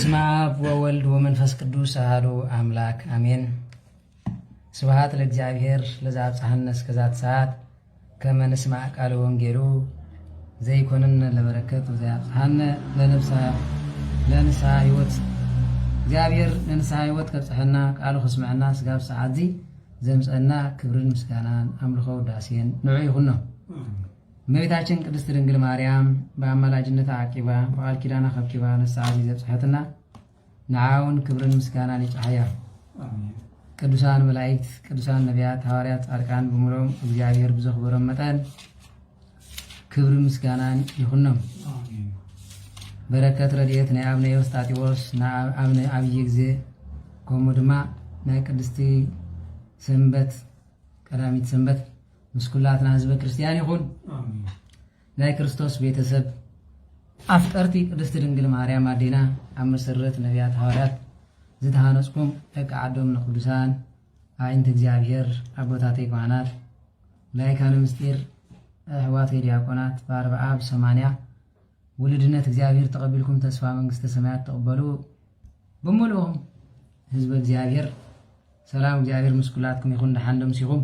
በስመ አብ ወወልድ ወመንፈስ ቅዱስ አሐዱ አምላክ አሜን። ስብሐት ለእግዚአብሔር ለዘአብጽሐነ እስከዛት ሰዓት ከመ ንስማዕ ቃለ ወንጌሉ ዘይኮነነ ለበረከት ወዘያብጽሐነ ለንስሐ ሕይወት እግዚአብሔር ለንስሐ ሕይወት ከብጽሐና ቃሉ ክስምዐና ስጋብ ሰዓት ዚ ዘምፀና ክብርን ምስጋናን አምልኮ ውዳሴን ንዑ ይኹን ነው። እመቤታችን ቅድስት ድንግል ማርያም በአማላጅነታ አቂባ በቃል ኪዳና ከብኪባ ንስሐ ዘብጽሐትና ንዓውን ክብርን ምስጋናን ይጫሕያ። ቅዱሳን መላእክት፣ ቅዱሳን ነቢያት፣ ሐዋርያት፣ ጻድቃን በሙሉም እግዚአብሔር ብዘኽብሮም መጠን ክብርን ምስጋናን ይኹን ነው። በረከት ረድኤት ናይ አብነ ኤዎስጣቴዎስ አብነ ዓብይ ጊዜ ከምኡ ድማ ናይ ቅድስቲ ሰንበት ቀዳሚት ሰንበት ምስኩላትና ህዝበ ክርስቲያን ይኹን። ናይ ክርስቶስ ቤተሰብ አፍቀርቲ ቅድስት ድንግል ማርያም አዴና ኣብ መሰረት ነቢያት ሐዋርያት ዝተሃነጽኩም ደቂ ዓዶም ንቅዱሳን አይንት እግዚአብሔር አቦታተይ ካህናት ላይካነ ምስጢር አሕዋተይ ዲያቆናት በአርብዓ በ80 ውልድነት እግዚአብሔር ተቀበልኩም ተስፋ መንግስተ ሰማያት ተቀበሉ በሙሉኦም ህዝበ እግዚአብሔር ሰላም እግዚአብሔር ምስኩላትኩም ይኹን። ደሓንዶም ሲኹም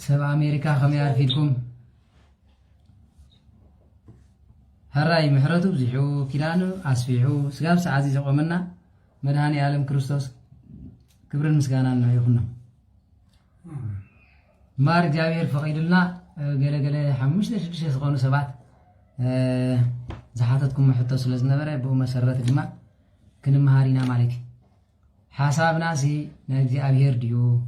ሰብ አሜሪካ ከመይ አርፊድኩም هراي محرته بزحو كيلانو أسفيحو سقاب سعازي زقومنا مدهاني عالم كريستوس كبرن مسكانا انه يخنا مارك جابير فقيد لنا قال حمش ليش يسقونوا سبعت زحاتتكم محطة سلزنا برا بو مسرات الجماع كن مهارينا مالك حساب ناسي نجزي أبير ديو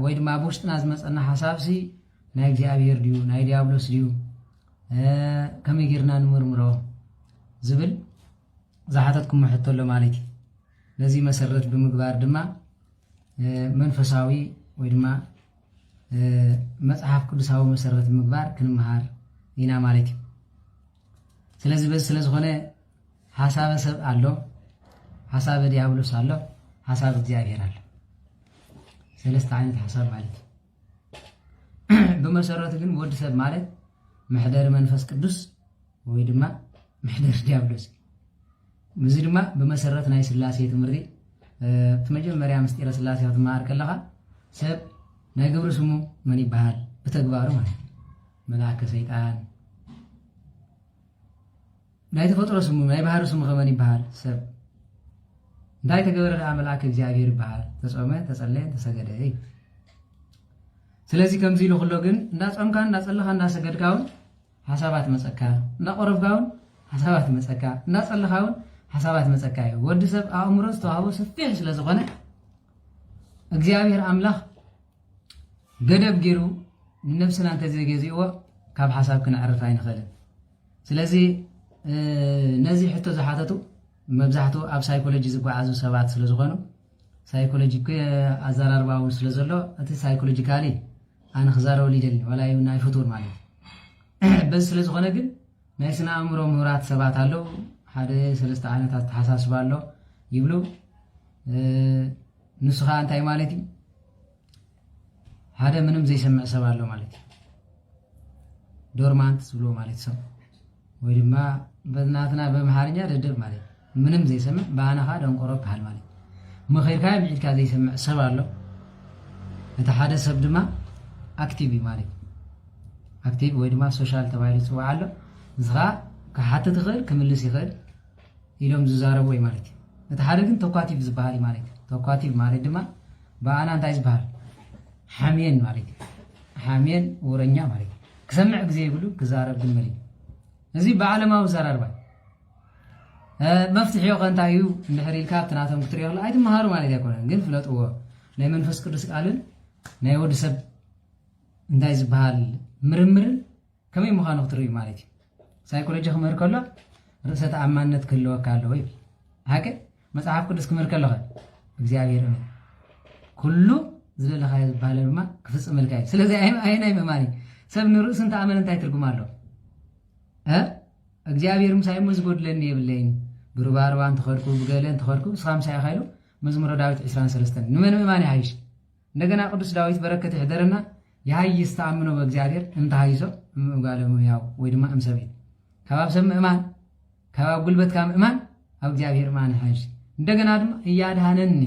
ويد ما بوشت ناس مسألنا حساب سي نجزي أبير ديو نايدي أبلوس ديو كم يجرنا نمرمرو زبل زحاتتكم محطة له مالك لذي مسرت بمقبار دما منفساوي ويدما مصحف ቅዱሳዊ መሰረት ምግባር ክንመሃር ኢና ማለት እዩ። ስለዚህ በዚህ ስለሆነ ሐሳበ ሰብ አለ፣ ሐሳበ ዲያብሎስ አለ፣ ሐሳበ እግዚአብሔር አለ። ሰለስተ አይነት ሐሳብ ማለት በመሰረቱ ግን ወድ ሰብ ማለት محدر منفس قدوس ويدما محدر ديابلوس مزي دما بمسرت ناي سلاسي تمري تمجمريا مستير سلاسي تمار كلها سب ناي غبر سمو من يبحال بتغبارو ማለት ملاك شيطان ناي تفطرو سمو ناي بحال سمو ከመን ይባሃል ሰብ እንዳይ ተገበረ አምላክ እግዚአብሔር ይባሃል ተጾመ ተጸለየ ተሰገደ። ስለዚህ ከምዚ ኢሉ ሁሉ ግን እንዳጾምካ እንዳጸለኻ እንዳሰገድካውን ሐሳባት መጸካ እንዳቆረብካውን ሐሳባት መጸካ እንዳጸለኻውን ሐሳባት መጸካ ወድ ሰብ አእምሮ ተዋህቦ ሰፊሕ ስለዝኾነ እግዚአብሔር አምላኽ ገደብ ገይሩ ነፍስና እንተዘገዚእዎ ካብ ሐሳብ ክንዕርፍ ኣይንኽእልን። ስለዚህ ነዚ ሕቶ ዝሓተቱ መብዛሕቱ ኣብ ሳይኮሎጂ ዝጓዓዙ ሰባት ስለዝኾኑ ሳይኮሎጂ ኣዘራርባውን ስለዘሎ እቲ ሳይኮሎጂካሊ أنا خزاره وليدني ولا يناي فطور مالي بس لازم خنا قل نايسنا أمره مرات سبعة هالو هذا سلست عينات حساس بالله يبلو نسخة أنتي مالتي هذا منهم زي سمع سبالله مالتي دورمانت سبلو مالتي سم ويلما بدناتنا بمحارنيا ردب مالتي منهم زي سمع بانا هذا انقرب حال مالتي مخير كاي بعيد كذا زي سمع سبالله نتحدث سبدما أكتيفي مالك أكتيف ويدما سوشيال تبعي سوالو زغا كحتى تغير كملس يغير يلوم ززارة وي مالك نتحركن توقاتيف زبالي مالك توقاتيف مالك دما بانا انتايز بحال حامين مالك حامين ورنيا مالك كسمع زي يقولو كزارة بالملي نزي بعالما وزارة باي مفتح يوغ انتايو نحري الكاب تناتهم كتريغ لا ايدم مهارو مالك يكون نقل فلوت هو ناي منفس قدس قالن ناي ود سب እንዳይዝ ባህል ምርምር ከመይ መኻኑ ክትሪ ማለት ሳይኮሎጂ ክመር ከሎ ርእሰ ተኣማንነት ክህልወካ ኣለዎ ወይ ሃቀ መጽሐፍ ቅዱስ ክመር ከለኸ እግዚአብሔር ነው ኩሉ ዝለለኻ ዝበሃል ድማ ክፍጽመልካ እዩ። ስለዚህ አይናይ መማኒ ሰብ ንርእስን ተኣመነ እንታይ ትርጉም ኣለዎ እግዚአብሔር ምሳይ መዝጎድለኒ ይብለኝ ብሩባርባን ተኸርኩ ብገለን ተኸርኩ ስኻም ሳይ ኻይሉ መዝሙረ ዳዊት 23 ንመን መማኒ ሃይሽ እንደገና ቅዱስ ዳዊት በረከት ይሕደረና يهاي يستعملوا بإجابير انت هايزو قالوا ياو ويدما أمسبين كباب سمع إيمان ካብ ጉልበት ካብ ምእማን ኣብ እግዚአብሔር ማን ሓሽ እንደገና ድማ እያድሃነኒ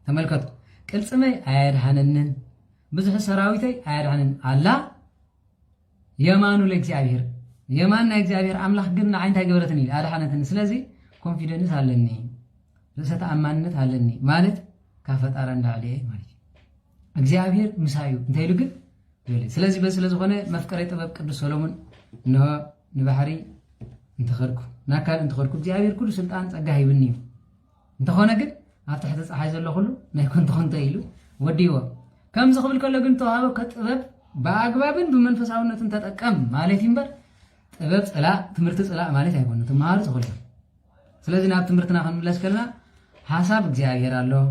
ተመልከቱ ቅልጽመይ አያድሃነንን ብዙሕ ሰራዊተይ አያድሃነን አላ የማኑ ለእግዚአብሔር የማን ናይ እግዚአብሔር አምላክ ግን ንዓይንታ ይገብረትኒ አድሃነትን ስለዚህ ኮንፊደንስ አለኒ ርእሰ ተኣማንነት አለኒ ማለት ካፈጣራ እንዳዕልየ ማለት እግዚአብሔር ምሳዩ እንታይ ልግን ስለዚህ በስለ ዝኾነ መፍቀሬ ጥበብ ቅዱስ ሰሎሞን ነው ንባህሪ እንተኸርኩ ናካል እንተኸርኩ እግዚአብሔር ኩሉ ስልጣን ጸጋ ይብኒ እንተኾነ ግን ኣብ ትሕቲ ፀሓይ ዘሎ ኩሉ ናይ ኮንተ ኢሉ ወዲዎ ከም ዝኽብል ከሎ ግን ተዋሃበ ከጥበብ በአግባብን በመንፈሳውነትን ተጠቀም ማለት ይምበር ጥበብ ጽላ ትምህርት ጽላ ማለት አይሆንም ተማሩ ጽሁል ስለዚህ ናብ ትምህርትና ክንመለስ ከለና ሐሳብ እግዚአብሔር አለው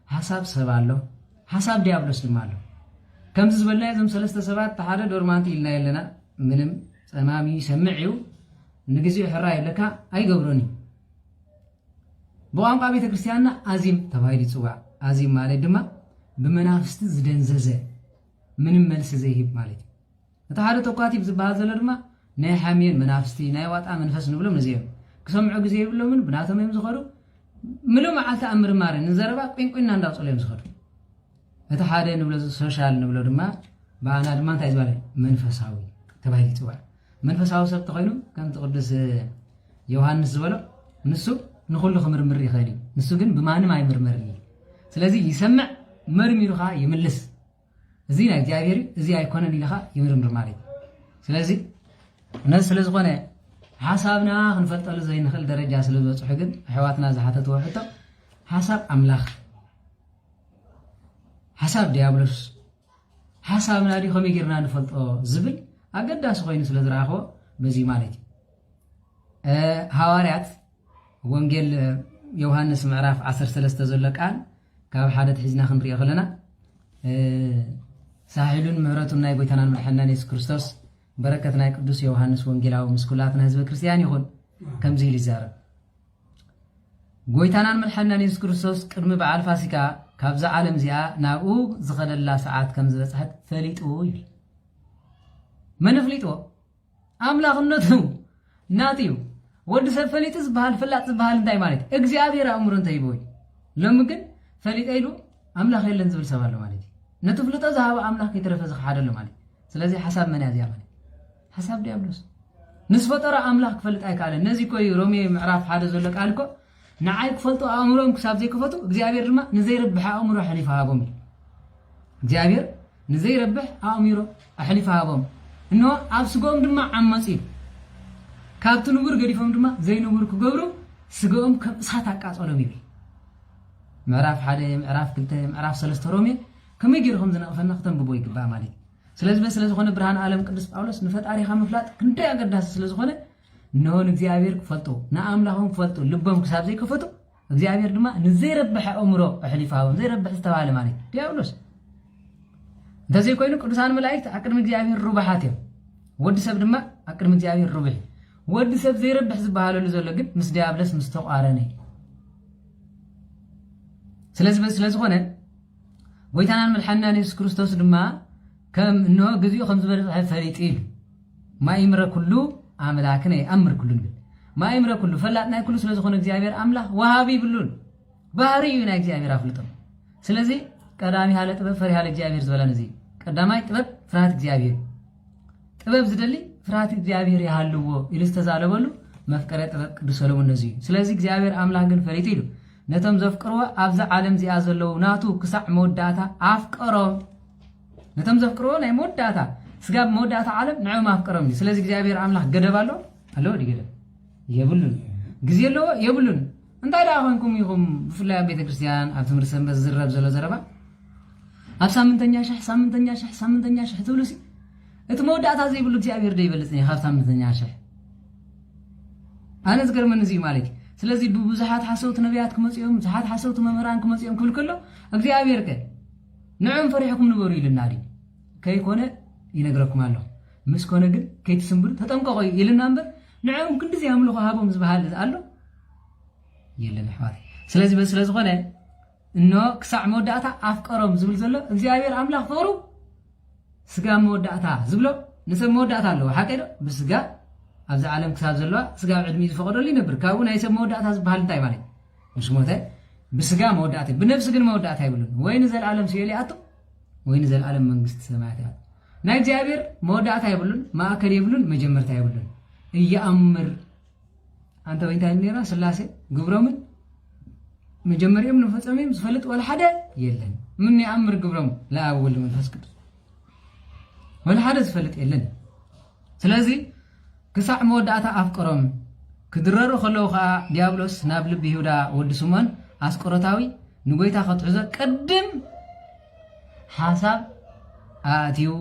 ሐሳብ ሰብ አለው ሐሳብ ዲያብሎስ ድማ አለው ከምዚ ዝበልና እዞም ሰለስተ ሰባት ተሓደ ዶርማንቲ ኢልና የለና ምንም ጸማሚ ሰምዒው ንግዚኡ ሕራ የለካ አይገብሮኒ በቋንቋ ቤተ ክርስቲያንና አዚም ተባሂሉ ይጽዋዕ አዚም ማለት ድማ ብመናፍስት ዝደንዘዘ ምንም መልስ ዘይሂብ ማለት እቲ ሓደ ተኳቲብ ዝበሃል ዘሎ ድማ ናይ ሓሚን መናፍስቲ ናይ ዋጣ መንፈስ ንብሎም ነዚኦም ክሰምዑ ግዜ ይብሎምን ብናቶም እዮም ዝኸዱ ምሉእ መዓልቲ ኣብ ምርማር ንዘረባ ቁንቁና እንዳውፅሉ እዮም ዝኸዱ እቲ ሓደ ንብሎ ሶሻል ንብሎ ድማ ባኣና ድማ እንታይ ዝበለ መንፈሳዊ ተባሂሉ ይጽዋዕ መንፈሳዊ ሰብ ተኾይኑ ከምቲ ቅዱስ ዮሐንስ ዝበሎ ንሱ ንኹሉ ክምርምር ይኽእል እዩ ንሱ ግን ብማንም ኣይምርመርን ስለዚህ ይሰምዕ መርሚሩኻ ይምልስ እዚ ናይ እግዚአብሔር እዚ ኣይኮነን ኢልኻ ይምርምር ማለት ስለዚህ ነዚ ስለ ዝኾነ ሓሳብና ክንፈልጠሉ ዘይንኽእል ደረጃ ስለ ዝበፅሑ ግን ኣሕዋትና ዝሓተትዎ ሕቶ ሓሳብ ኣምላኽ ሓሳብ ዲያብሎስ ሓሳብና ዲ ከመይ ጌርና ንፈልጦ ዝብል ኣገዳሲ ኮይኑ ስለ ዝረኸቦ በዚ ማለት እዩ ሃዋርያት ወንጌል ዮሐንስ ምዕራፍ 13 ዘሎ ቃል ካብ ሓደ ትሕዝና ክንሪኦ ከለና ሳሒሉን ምሕረቱን ናይ ጎይታናን መድሓኒትና ኢየሱስ ክርስቶስ በረከት ናይ ቅዱስ ዮሐንስ ወንጌላዊ ምስኩላትና ህዝበ ክርስቲያን ይኹን ከምዚ ኢሉ ይዛረብ ጎይታናን መድሓኒትና ኢየሱስ ክርስቶስ ቅድሚ በዓል ፋሲካ ካብዛ ዓለም እዚኣ ናብኡ ዝኸደላ ሰዓት ከም ዝበፅሐት ፈሊጡ ይብል መን ፍሊጥዎ ኣምላኽነቱ ናትዩ ወዲ ሰብ ፈሊጥ ዝበሃል ፍላጥ ዝበሃል እንታይ ማለት እግዚአብሔር ኣእምሮ እንታይ ይበይ ሎሚ ግን ፈሊጥ ኢሉ ኣምላኽ የለን ዝብል ሰብ ኣሎ ማለት ነቲ ፍልጦ ዝሃበ ኣምላኽ ይትረፈ ዝሓደሎ ማለት ስለዚህ ሓሳብ መን ያዝያ ማለት ሓሳብ ዲያብሎስ ንስ ፈጠረ ኣምላኽ ክፈልጥ ኣይከኣለን ነዚ ኮይ ሮሜ ምዕራፍ 1 ዘሎ ቃል እኮ ንዓይ ክፈልጡ ኣእምሮም ክሳብ ዘይክፈቱ እግዚአብሔር ድማ ንዘይረብሕ ኣእምሮ ኣሕሊፉ ሃቦም እግዚአብሔር ንዘይረብሕ ኣእምሮ ኣሕሊፉ ሃቦም እንሆ ኣብ ስጎም ድማ ዓመፅ እዩ ካብቲ ንቡር ገዲፎም ድማ ዘይንቡር ክገብሩ ስጎም ከም እሳት ኣቃጸሎም ይብል ምዕራፍ 1 ምዕራፍ 2 ምዕራፍ 3 ሮሜ ከመይ ጌርኩም ዝነቕፈና ክተንብቦ ይግባእ ማለት ስለዚህ በስለ ዝኾነ ብርሃን ዓለም ቅዱስ ጳውሎስ ንፈጣሪኻ ምፍላጥ ክንደይ ኣገዳሲ ስለ ዝኾነ ንሆን እግዚአብሔር ክፈልጡ ንኣምላኾም ክፈልጡ ልቦም ክሳብ ዘይከፈቱ እግዚአብሔር ድማ ንዘይረብሕ ኣእምሮ ኣሕሊፉ ሃቦም ዘይረብሕ ዝተባሃለ ማለት ዲያብሎስ እንተዘይ ኮይኑ ቅዱሳን መላእክት ኣቅድሚ እግዚአብሔር ሩባሓት እዮም ወዲ ሰብ ድማ ኣቅድሚ እግዚአብሔር ሩብሕ ወዲ ሰብ ዘይረብሕ ዝበሃለሉ ዘሎ ግን ምስ ዲያብሎስ ምስ ተቋረነ ስለዚህ በስለ ዝኾነ ጎይታናን መድሓኒትና ኢየሱስ ክርስቶስ ድማ ከም እንሆግዚኡ ከም ዝበፅሐ ፈሊጥ ኢሉ ማእምረ ኩሉ ኣምላክነ ይኣምር ኩሉ ንብል ማእምረ ኩሉ ፈላጥ ናይ ኩሉ ስለ ዝኾነ እግዚአብሔር ኣምላኽ ወሃቢ ይብሉን ባህሪ እዩ ናይ እግዚአብሔር ኣፍልጦም ስለዚህ ቀዳሚ ሃለ ጥበብ ፈሪሃ ለእግዚአብሔር ዝበለን እዚ ቀዳማይ ጥበብ ፍርሃት እግዚአብሔር ጥበብ ዝደሊ ፍርሃት እግዚአብሔር ይሃልዎ ኢሉ ዝተዛለበሉ መፍቀረ ጥበብ ቅዱስ ሰሎሞን ነዚ ስለዚህ እግዚአብሔር ኣምላኽ ግን ፈሊጥ ኢሉ ነቶም ዘፍቅርዎ ኣብዛ ዓለም እዚኣ ዘለዉ ናቱ ክሳዕ መወዳእታ ኣፍቀሮም ነቶም ዘፍቅርዎ ናይ መወዳእታ ስጋ መወዳእታ ዓለም ንዕኦም ኣፍቀሮም ስለዚህ እግዚአብሔር ኣምላኽ ገደብ ኣሎ ኣለዎ ገደብ የብሉን ግዜ ኣለዎ የብሉን እንታይ ዳ ኮንኩም ኢኹም ብፍላይ ኣብ ቤተ ክርስቲያን ኣብ ትምህርቲ ሰንበት ዝረብ ዘሎ ዘረባ ኣብ ሳምንተኛ ሽሕ ትብሉ ሲ እቲ መወዳእታ ዘይብሉ እግዚአብሔር ደይበልጽኒ ካብ ሳምንተኛ ሽሕ ኣነ ዝገርመኒ እዚ ማለት ስለዚህ ብዙሓት ሓሰውቲ ነቢያት ክመጽኦም ብዙሓት ሓሰውቲ መምህራን ክመጽኦም ክብል ከሎ እግዚአብሔር ከ ንዕኦም ፈሪሕኩም ንበሩ ኢልና ዲ ከይኮነ ይነግረኩም ኣለሁ ምስ ኮነ ግን ከይትስምብሉ ተጠንቀቑ ኢልና እምበር ንዕኦም ክንዲዚ ኣምልኾ ሃቦም ዝበሃል ኣሎ የለን ኣሕዋት ስለዚህ በስለ ዝኾነ እንሆ ክሳዕ መወዳእታ ኣፍቀሮም ዝብል ዘሎ እግዚአብሔር ኣምላኽ ፍቕሩ ስጋ መወዳእታ ዝብሎ ንሰብ መወዳእታ ኣለዎ ሓቀዶ ብስጋ أبز عالم كساب زلوا سجى عدمي فقدر لي نبر كابون أي سب مودعت هذا بحال تاي مالي مش موته بسجى مودعت بنفس جن مودعت هاي يقولون وين نزل العالم سيالي أتو وين نزل العالم من قست سماعت هذا ناي جابر مودعت هاي يقولون ما أكل يقولون مجمرت هاي يقولون يأمر أنت وين تاني نرا سلاسة قبرمن مجمر يوم نفس أميم زفلت ولا حدا يلن مني أمر قبرم لا أول من فسكت ولا حدا زفلت يلن سلازي كسع مودعتا أفكرهم كدررو خلو خا ديابلوس نابل بيهودا ود سمان أسكرتاوي نقولتا خطعزة قدم حساب آتيو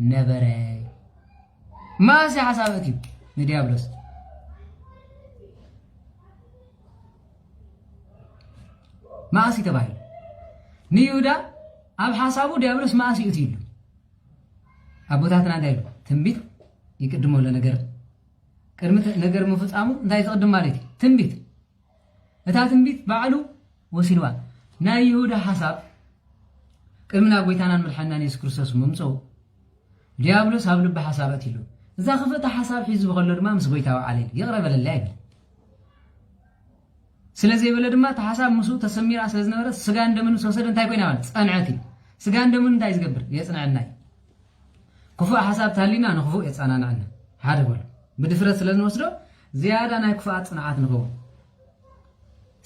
نبري ما سي حساب آتيو نديابلوس ما أسي تباهي نيودا أب حسابو ديابلوس ما أسي أتيلو أبو تاتنا دايلو تنبيت يقدموا لنا نجر كرمت نجر مفصامو انتي تقدم مالتي تنبيت اتا تنبيت بعلو وسيلوا نا يهودا حساب كرمنا غويتانا ملحنا يسوع كريستوس ممصو ديابلوس هاب لب حسابات يلو اذا خفت حساب حيز بخلو دما مس غويتاو عليه يقرب لله سلازي يبل دما تحساب مسو تسمير اساز نبرس سغا اندمن سوسد انتي كوينا مالت صنعتي سغا اندمن انتي يزغبر يصنعناي كفو حساب تالينا نخفو يصانانا عنا هذا بقول بدفرت سلازن وسدو زياده ناي كفات صنعات نخو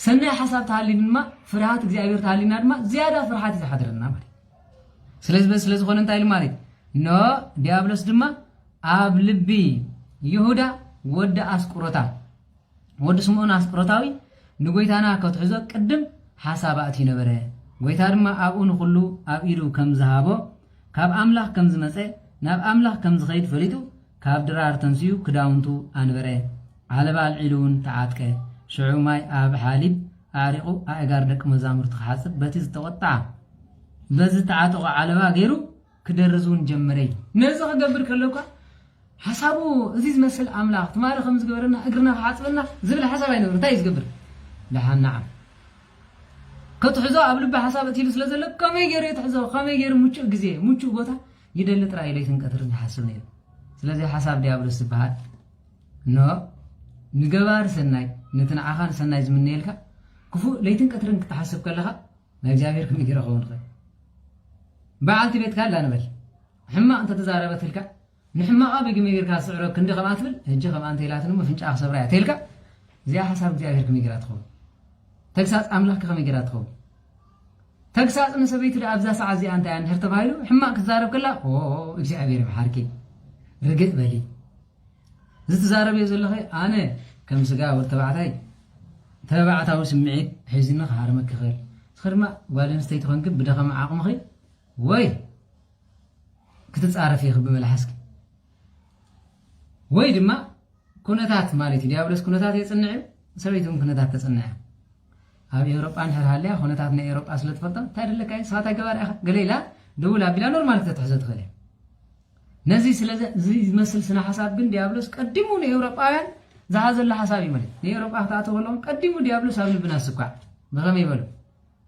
سنة حساب تالينا ما فرحات እግዚአብሔር تالينا دما زياده فرحات يحضرنا ማለት ስለዚህ ሆነ እንታይ ማለት ኖ ዲያብሎስ ድማ ኣብ ልቢ ይሁዳ ወደ አስቆሮታ ወደ ስምዖን አስቆሮታዊ ንጎይታና ከተሕዞ ቅድም ሓሳባት ይነበረ ጎይታ ድማ ኣብኡን ኩሉ ኣብ ኢዱ ከም ዝሃቦ ካብ ኣምላኽ ከም ዝመፀ ናብ ኣምላኽ ከም ዝኸይድ ፈሊጡ ካብ ድራር ተንስዩ ክዳውንቱ አንበረ ዓለባ አልዒሉን ተዓጥቀ ሽዑ ማይ ኣብ ሓሊብ ኣሪቑ ኣእጋር ደቂ መዛሙርቱ ክሓፅብ በቲ ዝተቆጣ በዚ ተዓጠቆ ዓለባ ገይሩ ክደርዙን ጀመረይ ነዚ ክገብር ከለኳ ሓሳቡ እዚ ዝመስል ኣምላኽ ትማሪ ከም ዝገበረና እግርና ክሓፅበና ዝብል ሓሳብ ኣይነበረ እንታይ ዝገብር ለሓና كتحزو قبل بحسابات يلو سلازل كم يجري تحزو كم يجري موچو بوتا يدل ترى ليتن قطرن حاسب نيل سلازي حساب ديابلوس بحال نو نغبار سناي نتنا اخان سناي زمنيلكا كفو ليتن قطرن تحسب كلها ما እግዚአብሔር كم يجري خون خ بعلتي بيت كان لا نبل حما انت تزاربت لك نحما ابي كم يجري كاسعرو كندي خمات بل هجي خم انت يلاتن ما فنጫ خسبرايا تلكا زي حساب እግዚአብሔር كم يجري تخون تكساس أملاك كم يجراتهم تكساس أنا سبيت له أبزاس عزي أنت يعني هرت بايلو حما كزارب كلا أوه إجزاء عبير محاركي رجع بالي زت زارب يزول له أنا كم سجا ورتبعتاي تبعتها وسمعت حزنا خارمك خير خير ما قالين استيت خنك بدأ خم عقم خير وي كنت تعرف يا خبي ملحسك وي دما كونتات مالتي ديابلس كونتات يتصنع سويتهم كونتات تصنع هذه أوروبا أنهر هالله هنا تعرفنا أوروبا أصلت فرطة تعرف لك أي ساعة جوار قليلة دولة بلا نورمال تتحسد خليه نزي سلزة زي مثل سنة حساب بين ديابلوس قدموا لأوروبا زهاز الله حسابي ملي لأوروبا أخطأته لهم قدموا ديابلوس قبل بناس سكع بغم يبلو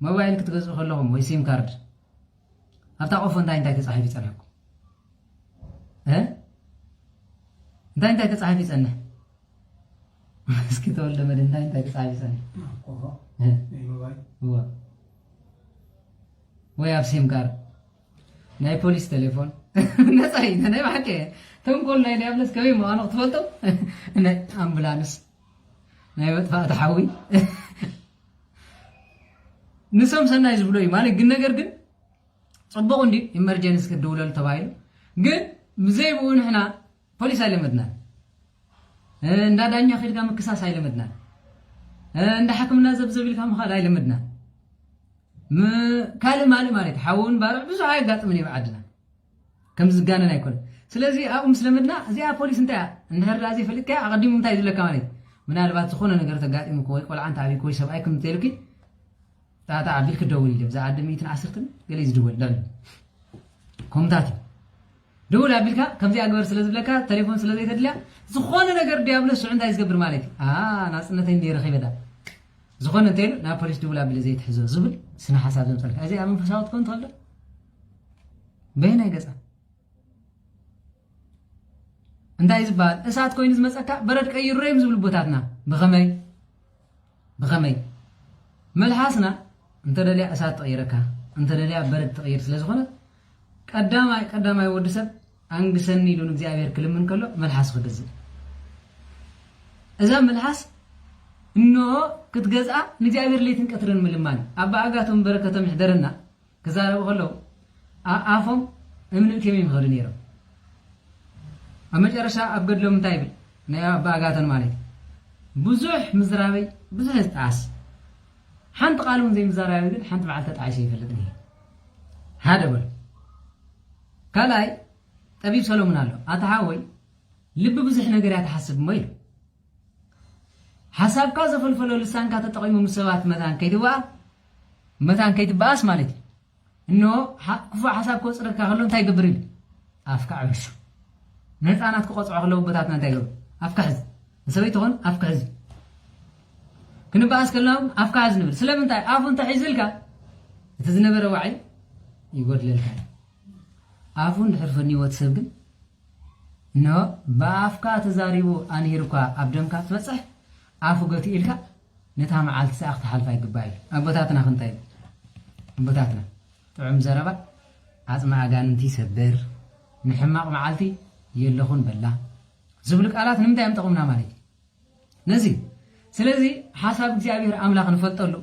موبايل كتجزء خلهم ويسيم كارد أفتح أوفن تاين صحيفة سناكم ها تاين صحيفة سنة مسكت ولا مدن تاين صحيفة سنة هو ويا بسيم كار ناي بوليس تليفون نساي ناي بحكي تنقول ناي نابلس كوي ما انا طفلتو ناي امبولانس ناي وطفا تحوي نسم سناي زبلوي مالك ግን ነገር ግን ጽበቁ እንዲ ኢመርጀንሲ ከደውለል ተባይሉ ግን ብዘይቡን احنا ፖሊስ አይለመድና እንዳዳኛ ኸድጋ መከሳስ አይለመድና عند حكمنا زبزب لكم خال هاي لمدنا كلام مالي حاول بارع بزو هاي قاطمني بعدنا كم زقانا يكون سلازي او مسلمنا زي بوليس انت نهر رازي فلك اقدم متى يدل لك مالي من البات تخونه نغير تقاطم كوي ولا انت ابي كوي سبايكم تلكي تاتا عبيك دولي لي بزا عد 110 قال يزدول دل كومتاتي دول ابيلكا كم زي اغبر سلاز بلكا تليفون سلاز يتدلا زخونه ነገር ዲያብሎስ عند يزغبر مالك ناصنته ندير خيبدا زخونه تيل نا بوليس دولا بل زي تحزو زبل سنا حساب زمصلك ازي امن فساوت كنت تقول بين يغصا እንታይ ዝበሃል እሳት ኮይኑ ዝመፀካ በረድ ቀይሩ እዮም ዝብል ቦታትና ብኸመይ መልሓስና እንተደልያ እሳት ተቐይረካ እንተደልያ በረድ ተቐይር ስለ ዝኾነ ቀዳማይ ወዲ ሰብ አንግሰኒ ኢሉ ንእግዚአብሔር ክልምን ከሎ መልሓስ ክገዝእ እዛ መልሓስ እንሆ ክትገዝኣ ንእግዚአብሔር ለይትን ቀትርን ምልማን ኣባ ኣጋቶም በረከቶም ይሕደረና ክዛረቡ ከለው ኣፎም እምንም ከመይ ይምኸዱ ነይሮም ኣብ መጨረሻ ኣብ ገድሎም እንታይ ይብል ናይ ኣባ ኣጋቶን ማለት ብዙሕ ምዝራበይ ብዙሕ ዝጣዓስ ሓንቲ ቃል እውን ዘይምዛራበይ ግን ሓንቲ መዓልቲ ተጣዒሰ ይፈልጥኒ ሓደ በሉ ካልኣይ ጠቢብ ሰሎሞን ኣሎ ኣተሓወይ ልቢ ብዙሕ ነገር እያ ትሓስብ እሞ ኢሉ ሓሳብካ ዘፈልፈሎ ልሳንካ ተጠቒሙ ምስ ሰባት መታን ከይትበኣስ ማለት እዩ እንሆ ክፉእ ሓሳብ ክወፅረካ ከሎ እንታይ ይገብር ኢሉ ኣፍካ ዕብሱ ንህፃናት ክቆፅዖ ከለዉ ቦታትና እንታይ ይገብሩ ኣፍካ ሕዝ ንሰበይቲ ኾን ኣፍካ ሕዝ ክንበኣስ ከለና ኣፍካ ሕዝ ንብል ስለምንታይ ኣፉ እንተሒዝልካ እቲ ዝነበረ ዋዕይ ይጎድለልካ ኣፉ እንድሕር ፈኒዎ እቲ ሰብ ግን እንሆ ብኣፍካ ተዛሪቡ ኣንሂርካ ኣብ ደምካ ትበፅሕ ኣፉ ገቲ ኢልካ ነታ መዓልቲ ሰኣ ክትሓልፋ ይግባእ እዩ ኣቦታትና ክንታይ ኣቦታትና ጥዑም ዘረባ ዓፅሚ ኣጋንንቲ ይሰብር ንሕማቕ መዓልቲ የለኹን በላ ዝብሉ ቃላት ንምንታይ እዮም ጠቕሙና ማለት እዩ ነዚ ስለዚ ሓሳብ እግዚኣብሔር ኣምላኽ ንፈልጠሉ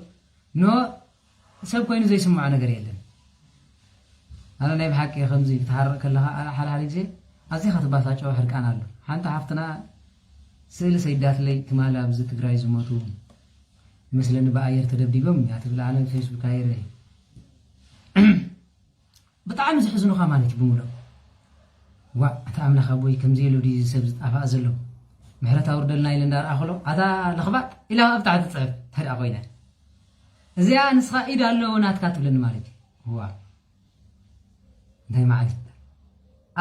ኖ ሰብ ኮይኑ ዘይስምዖ ነገር የለን ኣነ ናይ ብሓቂ ከምዚ ክትሓርቕ ከለኻ ሓልሓሊ ግዜ ኣዝኻ ትባሳጨው ሕርቃን ኣሎ ሓንቲ ሓፍትና ስእሊ ሰይዳትለይ ትማል ኣብዚ ትግራይ ዝሞቱ ይመስለኒ ብኣየር ተደብዲቦም እያ ትብል ኣነ ፌስቡክ ኣየር ብጣዕሚ ዝሕዝኑኻ ማለት እዩ ብምሎ ዋ እቲ ኣምላኽ ኣቦይ ከምዚ ኢሉ ድዩ ሰብ ዝጣፋእ ዘሎ ምሕረት ኣውርደልና ኢለ እንዳርኣ ከሎ ኣታ ልኽባእ ኢላ ኣብ ታሕቲ ትፅዕብ ተድኣ ኮይና እዚኣ ንስኻ ኢድ ኣለዎ ናትካ ትብለኒ ማለት እዩ ዋ እንታይ ማለት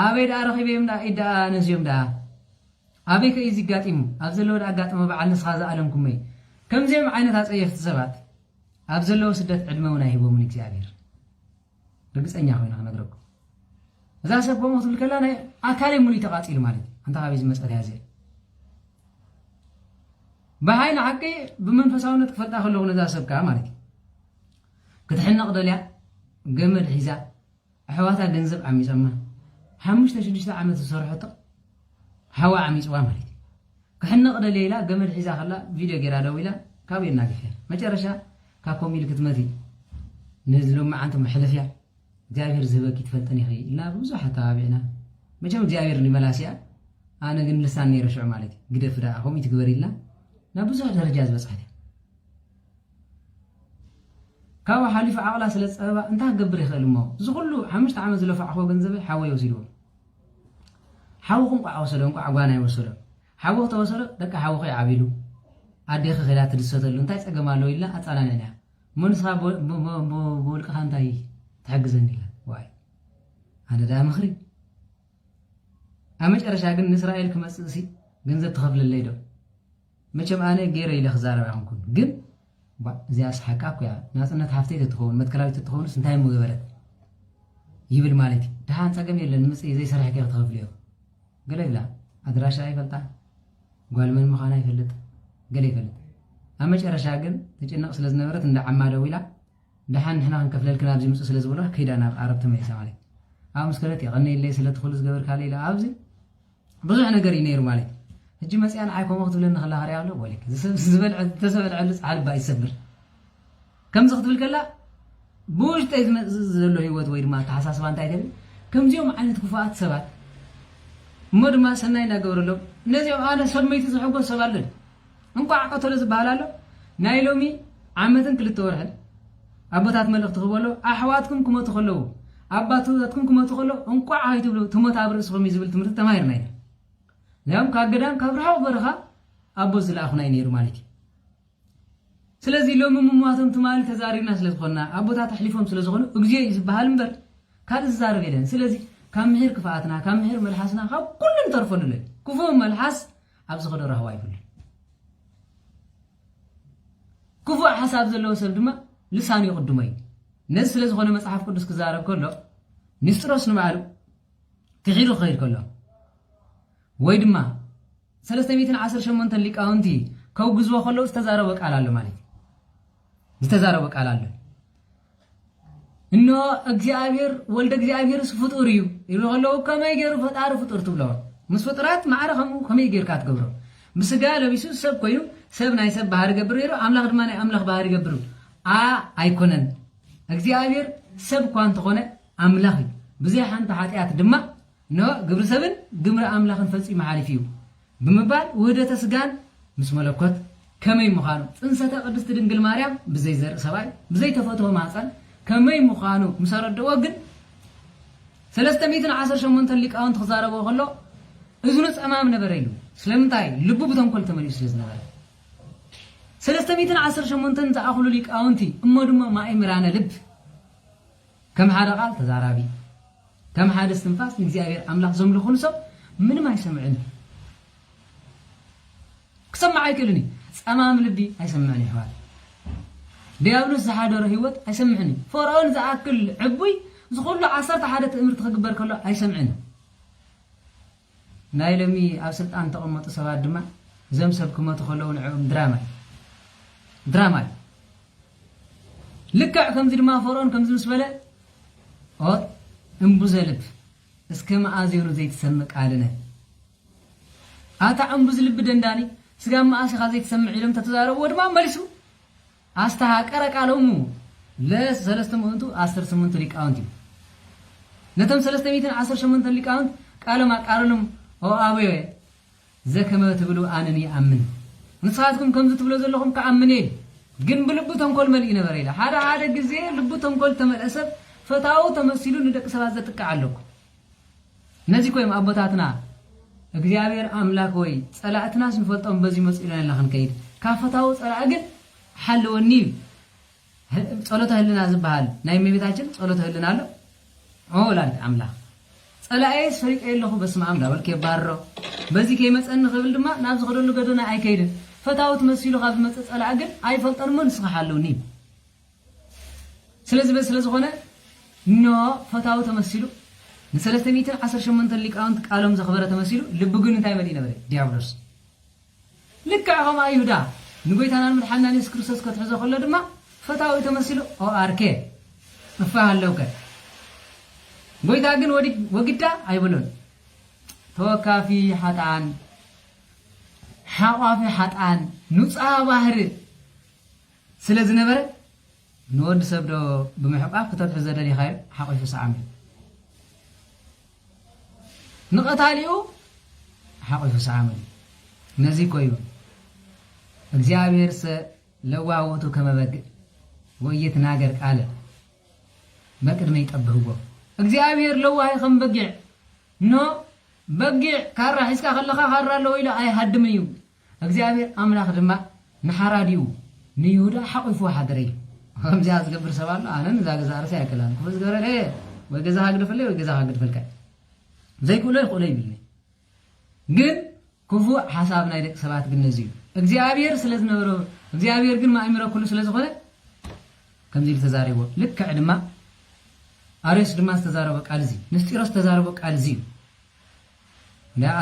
ኣበይ ደኣ ረኺበዮም ዳ ኢድ ደኣ ነዝዮም ደኣ ኣበይ ከ እዩ ዝጋጢሙ ኣብ ዘለዎ ኣጋጥሞ በዓል ንስኻ ዝኣለምኩም እይ ከምዚኦም ዓይነት ኣፀየፍቲ ሰባት ኣብ ዘለዎ ስደት ዕድመ እውን ኣይሂቦምን እግዚኣብሔር ርግፀኛ ኮይና ክነግረኩም እዛ ሰብ ብሞት ትብል ከላ ናይ ኣካለይ ሙሉእ ተቓፂሉ ማለት እዩ እንታ ካበይ ዝመፀት እያ እዚኣ ብሃይና ሓቂ ብመንፈሳውነት ክፈልጣ ከለኹ ነዛ ሰብ ከዓ ማለት እዩ ክትሕነቕ ደልያ ገመድ ሒዛ ኣሕዋታ ገንዘብ ዓሚፆማ 5-6 ዓመት ዝሰርሐቶ ሓዋ ዓሚፅዋ ማለት እዩ ክሕነቕ ደልያ ኢላ ገመድ ሒዛ ከላ ቪድዮ ጌራ ደው ኢላ ካብኡ እናገፍያ መጨረሻ ካብ ኮሚል ክትመቲ ንዝሎማዓንቲ መሕለፍያ እግዚአብሔር ዝህበኪ ትፈልጠኒ ይኽእል ኢልና ብዙሓት ተባቢዕና መቸም እግዚአብሔር ንመላስ እያ ኣነ ግን ልሳን ነይረ ሽዑ ማለት እዩ ግደፍ ዳ ከምኡ ትግበር ኢልና ናብ ብዙሕ ደረጃ ዝበፅሐት እያ ካብኡ ሓሊፉ ዓቕላ ስለ ዝፀበባ እንታይ ክገብር ይኽእል እሞ እዚ ኩሉ 5 ዓመት ዝለፋዕኮ ገንዘበ ሓወ ወሲድዎ ሓዊ ቁንቋዕ ወሰዶ እንቋዕ ጓና ይወሰዶ ሓዊ ተወሰዶ ደቂ ሓዊ ይዓቢሉ ኣዴኺ ኸዳ ትድሰተሉ እንታይ ፀገም ኣለዎ ኢልና ኣፃናንዕና እሞ ንስኻ ብውልቅኻ እንታይ تحجزني له واي أنا ده مخري أمش أرجع جن إسرائيل كم أساسي جنزة تخاف للليدو مشام أنا جيري إلى خزارة معهم كون جن زي أصحاب أكويا ناس أنا تحفتي تدخون ما تكلمي تدخون سنتين مجبرة يبل مالتي ده أنت جميل لأن مسي زي سرح كيف تخاف ليه قال لا أدراش أي فلتا قال من مخانا يفلت قال يفلت أمش أرجع جن تجي نقص لازم نبرة إن عماله ولا دحين إحنا نكفل الكلام زي مسؤول زبورة كيدا أنا عرفت ما يسمع عليه مشكلتي غني اللي سلت خلص قبل كالي لا عاوزي بزح أنا قري نير مالي هجي مسي أنا عايكم وقت ولا نخلها رياله ولك زبل تسبل على على باي سبر كم زخت بالكلا بوش تيز زلوا هيوت وير ما تحساس وان تايدل كم زيوم عن كفاءات سبات مر ما سناينا قبرلو نزيو أنا سميت زحوق سبالد انكو عقتو لزبالالو نايلومي عامة كل تورحل أبوات ملك تقولوا أحواتكم كم تقولوا أباتكم كم تقولوا أنكوا عايتوا بلو ثم تعبروا سفمي زبل تمر تماير نايل اليوم كقدام كبرها وبرها أبو زل أخونا ينيرو مالكي سلازي لو ممواتهم تمال تزاري ناس لزخنا أبوات تحليفهم سلازخنا أجزي بهالمبر كاد الزار بيدن سلازي كم مهر كفاءتنا كم مهر ملحسنا خاب كلهم طرفنا له كفوهم ملحس أبزخنا رهواي بلو كفو حساب زلوا سلدما لساني قدمي ناس لازخنا مصحف قدس كزارب كله نسترس نمعلو تغيروا خير كله ويدما 318 ሊቃውንቲ ከውግዝዎ ከለው ዝተዛረበ ቃል አለ ማለት ዝተዛረበ ቃል አለ إنه እግዚአብሔር ወልደ እግዚአብሔር ፍጡር እዩ ይብለው ከመይ ገይሩ ፈጣሪ ፍጡር ትብለው ምስ ፍጥራት ማዕረኸሙ ከመይ ገይርካ ትገብሮ ምስጋ ለቢሱ ሰብ ኮይኑ ሰብ ናይ ሰብ ባህሪ ገብር ይሩ አምላኽ ድማ ናይ አምላኽ ባህሪ ገብር አይኮነን እግዚአብሔር ሰብ ኳን ተኾነ አምላኽ ብዘይ ሓንቲ ኃጢአት ድማ ነው ግብረ ሰብን ግብረ አምላኽን ፈጽሞ ማሐሊፍ እዩ ብምባል ውህደተ ስጋን ምስ መለኮት ከመይ ምዃኑ ጽንሰተ ቅድስት ድንግል ማርያም ብዘይ ዘር ሰባይ ብዘይ ተፈትሆ ማህፀን ከመይ ምዃኑ ምሰረደዎ ግን 318 ሊቃውንት ተዛረበው ከሎ እዝኑ ጸማም ነበር ይሉ ስለምንታይ ልቡ ብተንኮል ተመሊሱ ስለዝነበረ 318 ዘአኽሉ ሊቃውንቲ እሞድሞ ማእምራነ ልብ ከም ሓደ ቃል ተዛራቢ ከም ሓደ استنفاس እግዚአብሔር አምላኽ ዘምልኹን ሰብ ምንም አይሰምዕን كسمع አይከልኒ ጸማም ልቢ አይሰምዕን ይحوال ዲያብሎስ ዝሓደረ ህይወት አይሰምዕኒ ፈርዖን ዝአክል ዕቡይ ዝኹሉ 11 ትእምርት ክግበር ከሎ አይሰምዕን ናይ ለሚ ኣብ ስልጣን ተቀመጡ ሰባት ድማ ዘምሰብ ክመቱ ከለው ንዕም ድራማ ልክዕ ከምዚ ድማ ፈርዖን ከምዚ ምስበለ እንቡዘልብ እስከ ማአዜሩ ዘይተሰምዕ ቃልነ አታ እንቡዝ ልብ ደንዳኒ ስጋ ማአሲ ኻ ዘይተሰምዕ ኢሎም ተተዛረቡ ወድማ መልሱ አስተሃቀረ ቃሎሙ ለ318 ሊቃውንቲ ነተም 318 ሊቃውንት ቃሎም አቃረሎም አበየ ዘከመ ትብሉ አነኒ አምን ንሳትኩም ከምዚ ትብሉ ዘለኹም ከአምን ግን ብልቡ ተንኮል መልኢ ነበር ኢላ ሓደ ግዜ ልቡ ተንኮል ተመለሰብ ፈታው ተመሲሉ ንደቅ ሰባት ዘጥቃ አለኩ ነዚ ኮይም አቦታትና እግዚአብሔር አምላክ ወይ ጸላእትና ስንፈልጦም በዚ መጽኢልና ለኸን ከይድ ካፈታው ጸላእ ግን ሓለወኒ ጸሎተ ህልና ዝበሃል ናይ እመቤታችን ጸሎተ ህልና አለ ወላዲት አምላክ ጸላእስ ፈሪቀ የለኹ በስመ አብ ዳበልከ ባሮ በዚ ከይመጸን ክብል ድማ ናብ ዝኸደሉ ገደና አይከይድን ፈታው ተመሲሉ ካብ ዝመጽ ጸላእ ግን አይፈልጠን ምን ስኻለውኒ ስለዝኾነ نو فتاو تمثيلو نسلسته 318 ሊቃውንት ቃሎም ዘخبره ተመሲሉ ልብ ግን እንታይ መዲ ነበር ዲያብሎስ ልክ አሁን አይሁዳ ንጎይታና መድኃኒና ኢየሱስ ክርስቶስ ከተሕዞ ከሎ ድማ ፈታው ተመሲሉ አርኬ እፋሃለውከ ጎይታ ግን ወግዳ አይብሉን ተወካፊ ሐጣን ሓቋፊ ሐጣን ንጻ ባህር ስለዝነበረ نود سبدو بمحقق كتبت زدلي خير حقي في سعامي نقطاليو حقي في سعامي نزي كويو እግዚአብሔር ለዋውቱ ከመበግ ወይት ናገር ቃለ በቅድመ ይጠብህዎ እግዚአብሔር ለዋይ ከም በግዕ ኖ በግዕ ካራ ሒስካ ከለኻ ካራለው ኢሉ አይሃድምዩ እግዚአብሔር አምላኽ ድማ ንሓራዲዩ ንይሁዳ ሓቂፉ ሓደረይ هم جاهز قبر سبالنا أنا نزاق زارسي أكلان كفز قبر ليه وجزاه قد فلي وجزاه قد فلك زي كله يقولي بيني قل كفو حسابنا يدك سبات بالنزيل እግዚአብሔር ስለዝነበረው እግዚአብሔር ግን ማእምሮ ኩሉ ስለዝኾነ ከምዚ ተዛሪቦ ልክ ዕድማ አሬስ ድማ ተዛረበ ቃል እዚ ንስጢሮስ ተዛረበ ቃል እዚ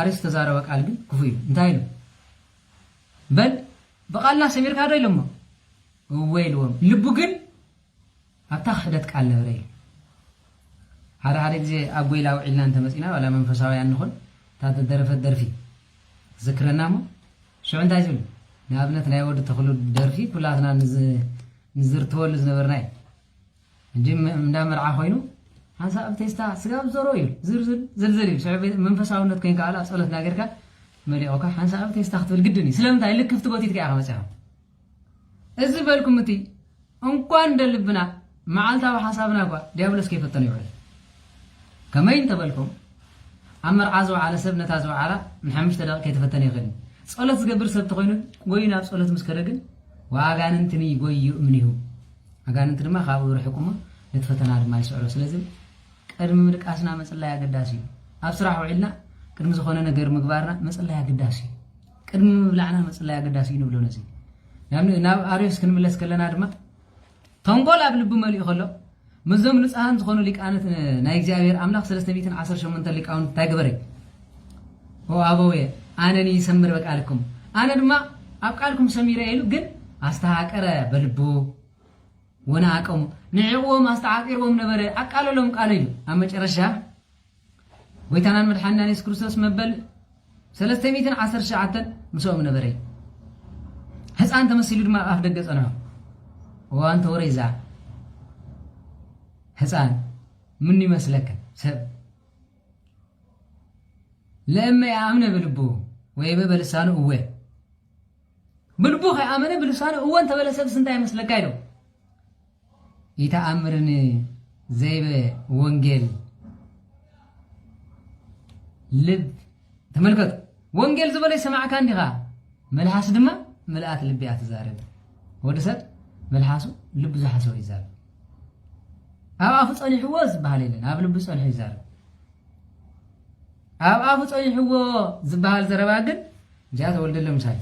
አሬስ ተዛረበ ቃል ግን ክፉ እዩ እንታይ ነው በል በቃልና ሰሚር ካዶ ይለሞ ወይልዎም ልቡ ግን አታخدت ቃል ነብረ ሓደ ጊዜ አጎይላው ዒልና እንተመጽና ወላ መንፈሳውያን ንኹን ታተደረፈ ደርፊ ዝክረናሞ شو እንታይ ዝብል ንኣብነት ናይ ወድ ተኽሉ ደርፊ ኩላትና ንዝር ተወል ዝነበርናይ እንጂ እንዳመርዓ ኮይኑ ሓሳብ ቴስታ ስጋብ ዘሮ እዩ ዝልዝል እዩ መንፈሳውነት ኮይንካ አላ ጸሎት ናገርካ መሊኦካ ሓሳብ ቴስታ ክትብል ግድኒ ስለምንታይ ልክፍት ጎቲት ከያ ከመጽኻ እዚ በልኩም እቲ እንኳን እንደልብና መዓልታዊ ሓሳብና ጓ ዲያብሎስ ከይፈተነ ይውዕል ከመይን ተበልኩም አመርዓ ዝወዓለ ሰብ ነታ ዝወዓላ ንሓሙሽተ ደቂቃ ከይተፈተነ ይኽእል ጸሎት ዝገብር ሰብ ተኮይኑ ጎይና ጸሎት መስከረግን ዋጋንንትኒ ጎዩ ምንይሁ አጋንንት ድማ ካብ ርሕቁሞ ለተፈተና ድማ ይስዕሩ ስለዚ ቀድም ምድቃስና መጽለያ ገዳሲ ኣብ ስራሕ ውዒልና ቅድም ዝኾነ ነገር ምግባርና መጽለያ ገዳሲ ቅድም ብላዕና መጽለያ ገዳሲ ንብሎ ነዚ ናብ አርዮስ ክንምለስ ከለና ድማ ተንኮል ኣብ ልቡ መልኡ ከሎ መዞም ንጻሃን ዝኾኑ ሊቃነት ናይ እግዚአብሔር አምላኽ 318 ሊቃውንት እንታይ ገበረ وأبوي أنا يسمر بقالكم أنا دما أبقالكم سميرة يلو جن أستحقره بلبو وناكم نعوم أستحقرهم نبرة أقالوا لهم قالوا أما ترشها ويتنان مدحنا نيس كريستوس مبل 310 ساعة مسوم نبرة هس أنت مسيلود ما أفدقت أنا وأنت وريزع هسان مني مسلك سب لما يأمن بلبو ويبقى بلسانه هو بلبو خي آمنه بلسانه هو أنت بلا سب سنتاي مسلك كايدو يتأمرني زي بونجل لب تملكت وونجل زبالي سمع كان دغا ملحاس دما ملئات لبيات زارب ودسب ملحاسو لب زحسو يزارب أبا فصل حواز بحالين أبا لب صلح يزارب أبا فصل حوا زبال زرباجن جات ولد لمساي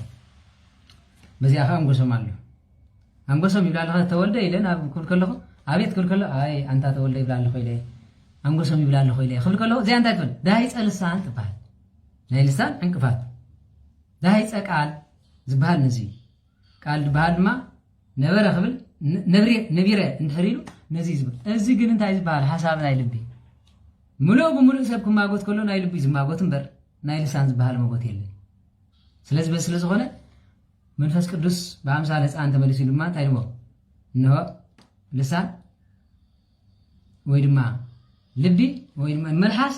بس يا أخي أمقسم عليه أمقسم يبلع له تولد إلين أب كل كله أبيت كل كله أي أنت تولد يبلع له خيله أمقسم يبلع له خيله كل كله زي أنت تقول ده يسأل السان تبعه ده لسان انكفات ده يسأل قال زبال نزي قال زبال ما نبرة قبل نبيرة نحريله نزي زبال أزي قل أنت زبال حساب ناي لبي ملو بملو سبكم ما قلت كله ناي لبي ما قلت مبر ناي لسان زبال ما قلت يلي سلز بس سلز غنى منفس قدوس بأمثال أنت مليس لما تايمو إنه لسان ويدما لبي ويدما ملحس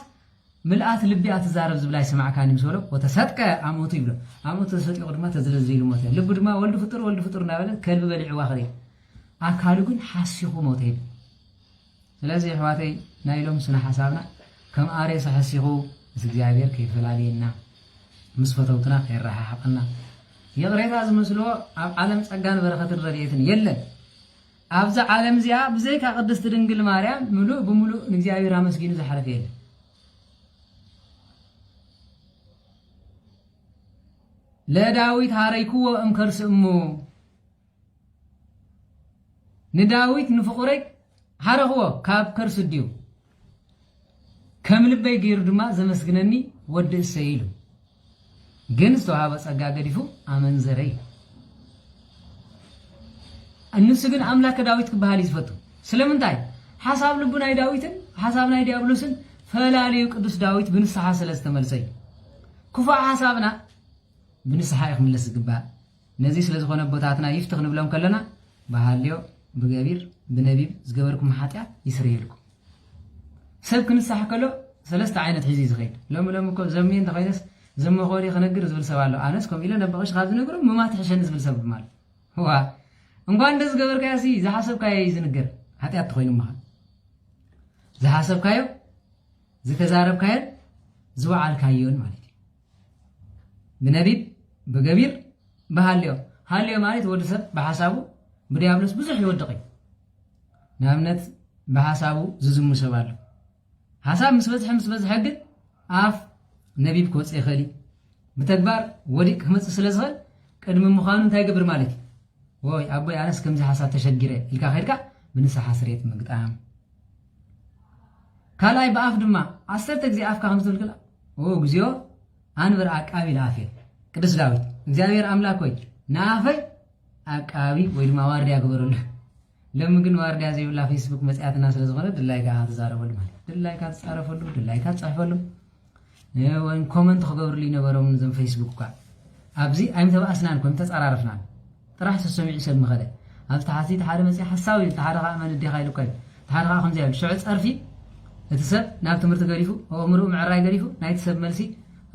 ملأت لبي أتزارب زبلاي سمع كان يمسولو وتصدق عموت يبلو عموت تصدق قدما تزلزل موت لب دما ولد فطر نابل كلب بلع واخري أكالو كن حاسيخو موتين ስለዚህ ህዋተይ ናይሎም ስነ ሐሳብና ከም አሬስ ሐሲኹ እግዚአብሔር ከይፈላልየና ምስፈተውትና ከይራሓሓቀና የቅሬታ ዝመስሎ ኣብ ዓለም ጸጋን በረኸትን ረድኤትን የለን ኣብዛ ዓለም እዚኣ ብዘይካ ቅድስት ድንግል ማርያም ሙሉእ ብሙሉእ ንእግዚአብሔር ኣመስጊኑ ዝሓለፈ የለን ለዳዊት ሃረይክዎ እምከርስ እሞ ንዳዊት ንፍቁረይ حرهو كاب كرسو ديو كم لبي غير دما زمسغنني ود السيلو ግን ሶሃባ ጸጋ ገዲፉ አመንዘረይ እነሱ ግን አምላክ ዳዊት ክባሃል ይፈቱ ስለምንታይ ሐሳብ ልቡናይ ዳዊትን ሐሳብ ናይ ዲያብሎስን ፈላልዩ ቅዱስ ዳዊት ብንስሐ ስለስተመልሰይ ኩፋ ሐሳብና ብንስሐ ይኽምለስ ግባ ነዚ ስለዝኾነ ቦታትና ይፍትኽ ንብሎም ከለና ባህልዮ بجابير بنبيب زجبركم حاتيا يسريلكم سبك نصح كله ثلاثة عينات حزيز غير لما كو زمين تخيلس زم خوري خنقر زبل سوالو أناسكم إلا نبغاش غاز نقرم ما تحشن زبل سبب مال هو انقان دز جبر كاسي زي حسب كاي يزنقر حاتيا تخيلوا معه زي حسب كايو زي كزارب كاير زوا على كايون مالتي بنبيب بجابير بهاليو مالت ودسب بحسابه بديابلس بزح يودقي نامنت بحسابه ززم سبالو حساب مسبز حق عاف نبي بكوص يخلي بتكبار وديك خمس سلازغل قدم مخانو انت يقبر مالتي وي ابوي انس كمزي حساب تشجره الكا خيركا بنسا حسريت مقطام كالاي باف دما 10 تغزي افكا خمس دلكلا او غزيو انبر عقابي لافي قدس داوود እግዚአብሔር አምላክ ሆይ ናፈይ አቃቢ ወይ ድማ ዋርዲያ ገበረሉ ለምን ግን ዋርዲያ ዘይብላ ፌስቡክ መጽያትና ስለዘሆነ ድላይ ጋር ተዛረበል ማለት ድላይ ጋር ተጻረፈሉ ድላይ ጋር ጻፈሉ ወን ኮሜንት ገበርሊ ነበረው ዘን ፌስቡክ ጋር አብዚ አይም ተባስናን ኮም ተጻራረፍና ጥራህ ተሰሚዕ ሰብ መኸለ ኣብ ታሕቲ ሓደ መጽያ ሐሳዊ ተሓደኻ ማን ዲ ኻይሉ ቆይ ተሓደኻ ከም ዘይብል ሽዑ ጸርፊ እትሰብ ናብ ትምህርት ገሪፉ አእምሮ ምዕራይ ገሪፉ ናይ ተሰብ መልሲ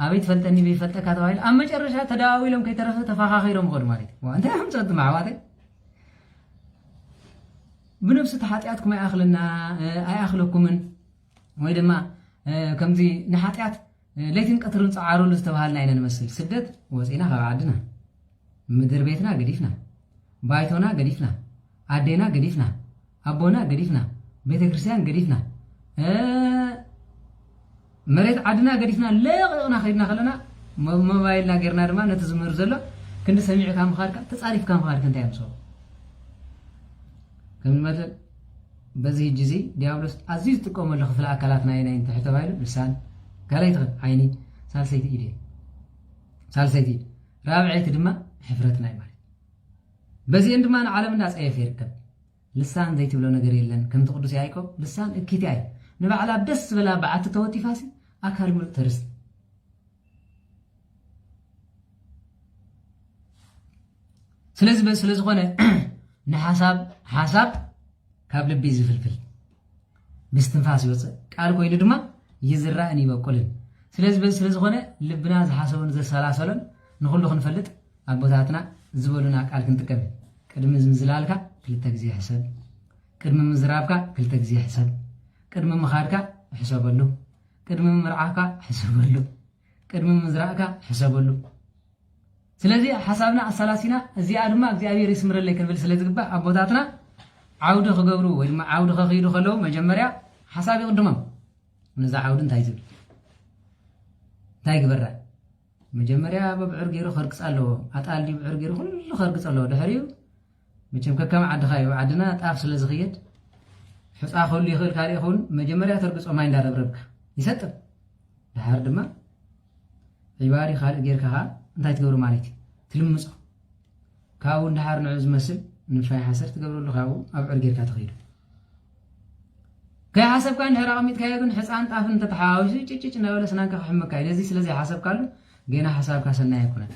አቤት ፈልጠኒ በይፈልጠካ ተባይል ኣብ መጨረሻ ተዳዊሎም ከይተረፈ ተፋኻኺሮም ቆድ ማለት ወንተ አምጽት ማዕዋተ بنفس تحاتياتكم أي أخلنا أي أخلكمن ويدما كمزي نحاتيات ليتن قطرن صعارو لستوهالنا إنا نمثل سدت وزينا غادنا مدر بيتنا قديفنا بايتونا قديفنا عدينا قديفنا أبونا قديفنا بيت كريستيان قديفنا مريت عدنا قديفنا لا يغيرنا خيرنا خلنا موبايلنا غيرنا دما نتزمر زلو كنت سميع كام خارك تصاريف كام خارك انت يمسو كم مثل بزي جزي ديابلوس عزيز تقوم له في الأكلات ناينا انت حتى بايلو لسان قال يتغل عيني سالسيت إيدي ሳልሰይቲ رابعيت دما حفرتنا ማለት በዚህ እንደማ ዓለምና ጻይፍ ይርከብ ልሳን ዘይት ብሎ ነገር የለን ከምት ቅዱስ ያዕቆብ ልሳን እኪቲ አይ ንባዕላ ደስ ብላ በዓት ተወቲፋሲ አካል ሙሉ ተርስ ስለዚህ ሆነ ንሐሳብ ካብ ልቢ ዝፍልፍል ብስትንፋስ ይወጽእ ቃል ኮይኑ ድማ ይዝራእን ይበቁልን ስለዚህ ሆነ ልብና ዝሐሰቡን ዘሰላሰለን ንኹሉ ክንፈልጥ አቦታትና ዝበሉና ቃል ክንጥቀም ቅድም ዝምዝላልካ ክልተ ግዜ ሕሰብ ቅድም ምዝራብካ ክልተ ግዜ ሕሰብ ቅድም ምኻድካ ሕሰበሉ ቅድም ምርዓካ ሕሰበሉ ቅድም ምዝራእካ ሕሰበሉ ስለዚህ ሐሳብና አሰላሲና እዚኣ ድማ እግዚአብሔር ይስምረለይ ክንብል ስለዝግባእ አቦታትና ዓውዲ ክገብሩ ወይ ድማ ዓውዲ ክኸይዱ ከለው መጀመርያ ሐሳብ ይቅድሞም ነዛ ዓውዲ እንታይ ዝብል እንታይ ግበራ መጀመርያ በብዕር ገይሩ خرقص አለው አጣልዲ ብዕር ገይሩ ሁሉ خرقص አለው ድሕሪው መቸም ከከም ዓድኻዩ ዓድና ጣፍ ስለ ዝኽየድ ሕፃ ሁሉ ይኽእል ካሊ ይኹን መጀመርያ ተርግጾ ማይ እንዳረብረብካ ይሰጥም ድሓር ድማ ዒባሪ ካሊ ገይርካ እንታይ ትገብሩ ማለት ትልምጾ ካብኡ ድሓር ንዑ ዝመስል ንፋይ ሓሰር ትገብረሉ ካብኡ ኣብ ዕር ገይርካ ትኸይዱ ከይ ሓሰብካ ንድሕር ኣቐሚጥካዮ ግን ሕፃን ጣፍን ተተሓዋዊሱ ጭጭጭ እንዳበለ ስናንካ ክሕመካ ነዚ ስለዚ ሓሰብካሉ ገና ሐሳብካ ሰናይ አይኮነን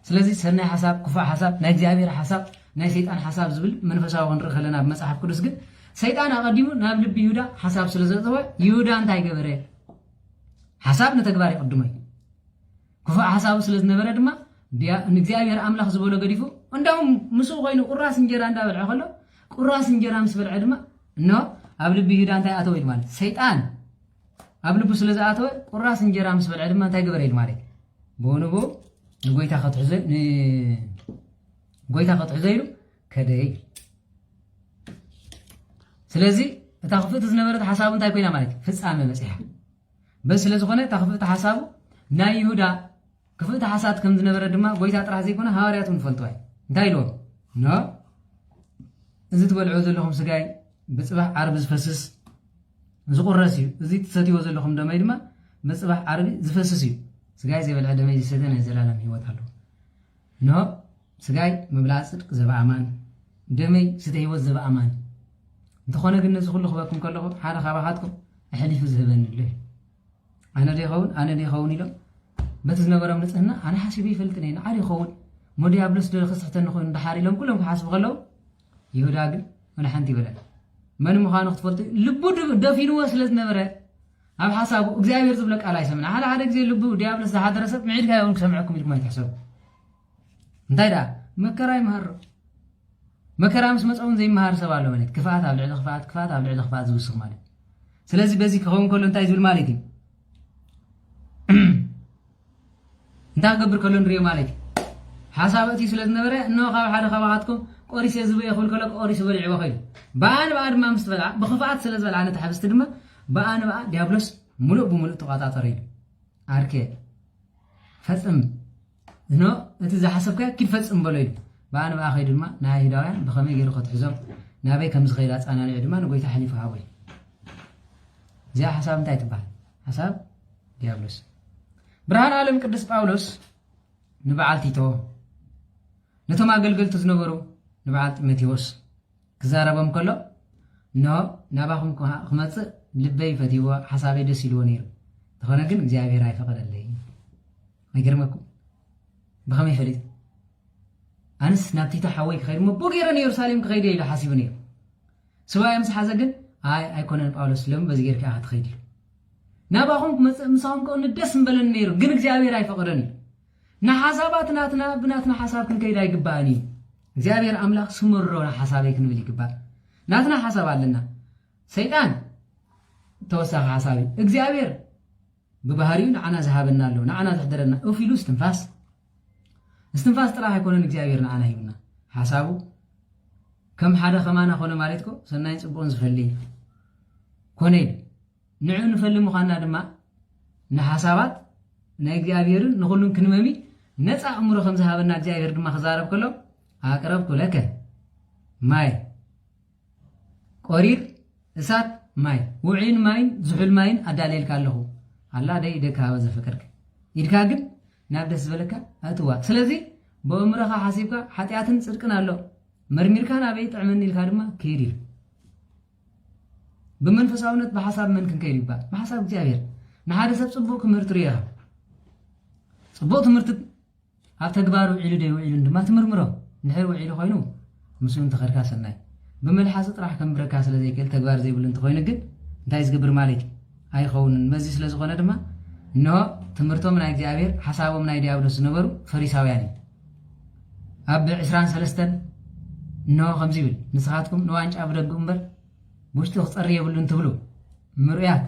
ስለዚህ ሰናይ ሐሳብ ክፉእ ሐሳብ ናይ እግዚአብሔር ሐሳብ ናይ ሰይጣን ሐሳብ ዝብል መንፈሳዊ ክንርኢ ከለና በመጽሐፍ ቅዱስ ግን ሰይጣን አቀዲሙ ናብ ልብ ይሁዳ ሐሳብ ስለዘጠወ ይሁዳ እንታይ ገበረ ሐሳብ ነተግባር ይቀድሞ ክፉእ ሐሳብ ስለዝነበረ ድማ እግዚአብሔር አምላክ ዝበሎ ገዲፉ እንዳውም ምሱ ኮይኑ ቁራስ እንጀራ እንዳበልዐ ከሎ ቁራስ እንጀራ ምስ በልዐ ድማ እኖ ኣብ ልብ ይሁዳ እንታይ አተወ ማለት ሰይጣን ኣብ ልቡ ስለዝኣተወ ቁራስ እንጀራ ምስ በልዐ ድማ እንታይ ገበረ ማለት بونبو غويتا خطحزي له كدي سلازي تاخفت زنبرت حسابو انتي كوينا مالك فصامه مصيحه بس ስለዝኾነ تاخفت حسابو ናይ ይሁዳ ክፍት حساب ከም ዝነበረ ድማ ጎይታ ጥራሕ ዘይኮነ ሃዋርያቱን ፈልጥዋይ እንታይ ኢሎም ኖ እዚ ትበልዑ ዘለኹም ስጋይ ብጽባሕ ዓርብ ዝፈስስ ዝቁረስ እዩ እዚ ትሰትይዎ ዘለኹም ደመይ ድማ ብጽባሕ ዓርብ ዝፈስስ እዩ ስጋይ ዘይበልዐ ደመይ ዝሰተነ ዘላለም ህይወት አለው ኖ ስጋይ መብላዕ ጽድቅ ዘበኣማን ደመይ ስተ ህይወት ዘበኣማን እንተኾነ ግን ነዚ ኩሉ ክበኩም ከለኹ ሓደ ካባኻትኩም ኣሕሊፉ ዝህበንሉ ኣነ ደይኸውን ኢሎም በቲ ዝነበሮም ንጽህና ኣነ ሓሲበ ይፈልጥን እየ ንዓድ ይኸውን ሞዲያብሎስ ዶ ክስሕተኒ ኮይኑ እንዳሓር ኢሎም ኩሎም ክሓስቡ ከለዉ ይሁዳ ግን ወላ ሓንቲ ይበለን መን ምዃኑ ክትፈልጡ ልቡ ደፊንዎ ስለ ዝነበረ ኣብ ሓሳቡ እግዚአብሔር ዝብለ ቃል ኣይሰምዕን ሓደ ግዜ ልቡ ዲያብሎስ ዝሓደረ ሰብ ምዒድካ ይውን ክሰምዐኩም ኢልኩም ኣይትሕሰቡ እንታይ ዳ መከራ ይመሃር መከራ ምስ መፀውን ዘይመሃር ሰብ ኣሎ ማለት ክፋት ኣብ ልዕሊ ክፋት ዝውስኽ ማለት ስለዚህ በዚ ክኸውን ከሎ እንታይ ዝብል ማለት እዩ እንታይ ክገብር ከሎ ንሪኦ ማለት እዩ ሓሳበቲ ስለ ዝነበረ እነሆ ካብ ሓደ ካባኻትኩም ቆሪሰ ዝብየ ክብል ከሎ ቆሪሰ በሊዕዎ ኸይዱ በኣ ድማ ምስ በልዓ ብኽፋት ስለ ዝበልዓ ነቲ ሓብስቲ ድማ በኣ ዲያብሎስ ሙሉእ ብሙሉእ ተቆጣጠረ ኢሉ ኣርኬ ፈጽም እኖ እቲ ዝሓሰብካ ክፈጽም በሎ ኢሉ በኣ ኸይዱ ድማ ናይ ይሁዳውያን ብኸመይ ገይሩ ክትሕዞም ናበይ ከም ዝኸይድ ኣጻናንዑ ድማ ንጎይታ ሓሊፉ ሃቦ እዩ እዚኣ ሓሳብ እንታይ ትበሃል ሓሳብ ዲያብሎስ ብርሃን ዓለም ቅዱስ ጳውሎስ ንበዓል ቲቶ ነቶም ኣገልገልቲ ዝነበሩ ንበዓል ጢሞቴዎስ ክዛረቦም ከሎ እነሆ ናባኹም ክመጽእ ልበይ ፈቲዎ ሓሳበይ ደስ ኢልዎ ነይሩ እንተኾነ ግን እግዚኣብሔር ኣይፈቐደለይ ኣይገርመኩም ብኸመይ ፈሊጥ ኣንስ ናብ ቲቶ ሓወይ ክኸይድ እሞ ቦጌረ ንኢየሩሳሌም ክኸይድ ኢሉ ሓሲቡ ነይሩ ሰብኣይ ምስ ሓዘ ግን ኣይኮነን ጳውሎስ ሎም በዚ ጌርካ ኢኻ ትኸይድ ኢሉ ናባኹም ክመጽእ ምሳኹም ከእኒ ደስ እምበለኒ ነይሩ ግን እግዚኣብሔር ኣይፈቐደን እዩ ንሓሳባት ብናትና ሓሳብ ክንከይድ ኣይግባእን እዩ እግዚኣብሔር ኣምላኽ ስምሮ ሓሳበይ ክንብል ይግባእ ናትና ሓሳብ ኣለና ሰይጣን ተወሳኺ ሓሳብ እዩ እግዚኣብሔር ብባህሪኡ ንዓና ዝሃበና ኣሎ ንዓና ዝሕደረና እፍ ኢሉ እስትንፋስ ጥራሕ ኣይኮነን እግዚኣብሔር ንዓና ሂቡና ሓሳቡ ከም ሓደ ኸማና ኾነ ማለት ኮ ሰናይን ጽቡቕን ዝፈሊ ኮነ ኢሉ ንዑ ንፈሊ ምዃንና ድማ ንሓሳባት ናይ እግዚኣብሔርን ንኹሉን ክንመሚ ነፃ እምሮ ከም ዝሃበና እግዚኣብሔር ድማ ክዛረብ ከሎ ኣቅረብኩ ለከ ማይ ቆሪር እሳት ማይ ውዒን ማይን ዝሑል ማይን ኣዳልየልካ ኣለኹ ኣላ ደይ ኢደካ ሃበ ዘፈቀድክ ኢድካ ግን نابدس بلكا أتوا سلزي بأمرها حسيبك حتياتن صدقنا الله مرمير كان أبيت عمني الكارما كيري بمنفس أونت بحساب من كن كيري بحساب جابير نحارس بصبوك مرتريها صبوت مرت هتكبارو عيلو دي وعيلو ما تمرمرو نحر وعيلو خوينو مسلم تخركا سناي بملحاسة راح كم بركاس لذي كل تكبار زي بلن تخوين قد انتايز قبر مالك هاي خون مزيس لزغونا دما نو تمرتو من اي جابير حسابو من اي ديابلس نبرو فريساوياني أب عسران سلستن نو خمسي بل نسخاتكم نو عنج أبدأ قنبر بوشتو خصرية بلن تبلو مرؤيات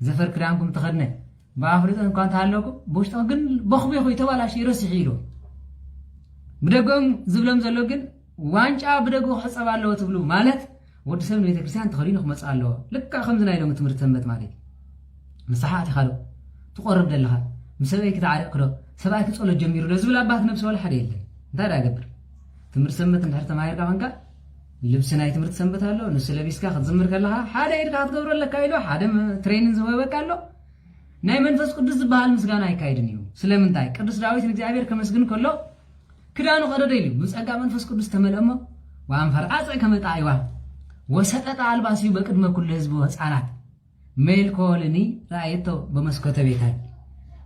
زفر كرامكم تخدنا بأفريقيا كان تعلقوا بوشتو قن بخبي خوي توالا شي رسي حيلو بدقهم زبلهم زلوقن وانج أبدأ حساب الله تبلو مالت ودسم نبيت كريستيان تخلينه خمس الله لك خمسنا يلوم تمرت ثمت مالي مساحات خالو تقرب لها مسويك تعرق كده سبعك تقول الجميل لازم لا بات نفسه ولا حد يله ده راجبر تمرت سمت نحر تماير كمان لبسنا يتمرت سمت هالو نص لبيس كا خزمر كلها حدا يرجع تقبر لك كايلو حدا تريننج زوي بقالو ناي منفس قدس بحال مسغانا يكايدنيو سلامنتاي قدس داويت እግዚአብሔር ከመስግን ከሎ ክዳኑ ቀደደይሉ በጸጋ መንፈስ ቅዱስ ተመለመ ወአንፈር አጽ ከመጣይዋ ወሰጠጣ አልባሲው በቅድመ ኩሉ ህዝብ ወጻናት ሜልኮልኒ ራእየቶ በመስኮተ ቤታይ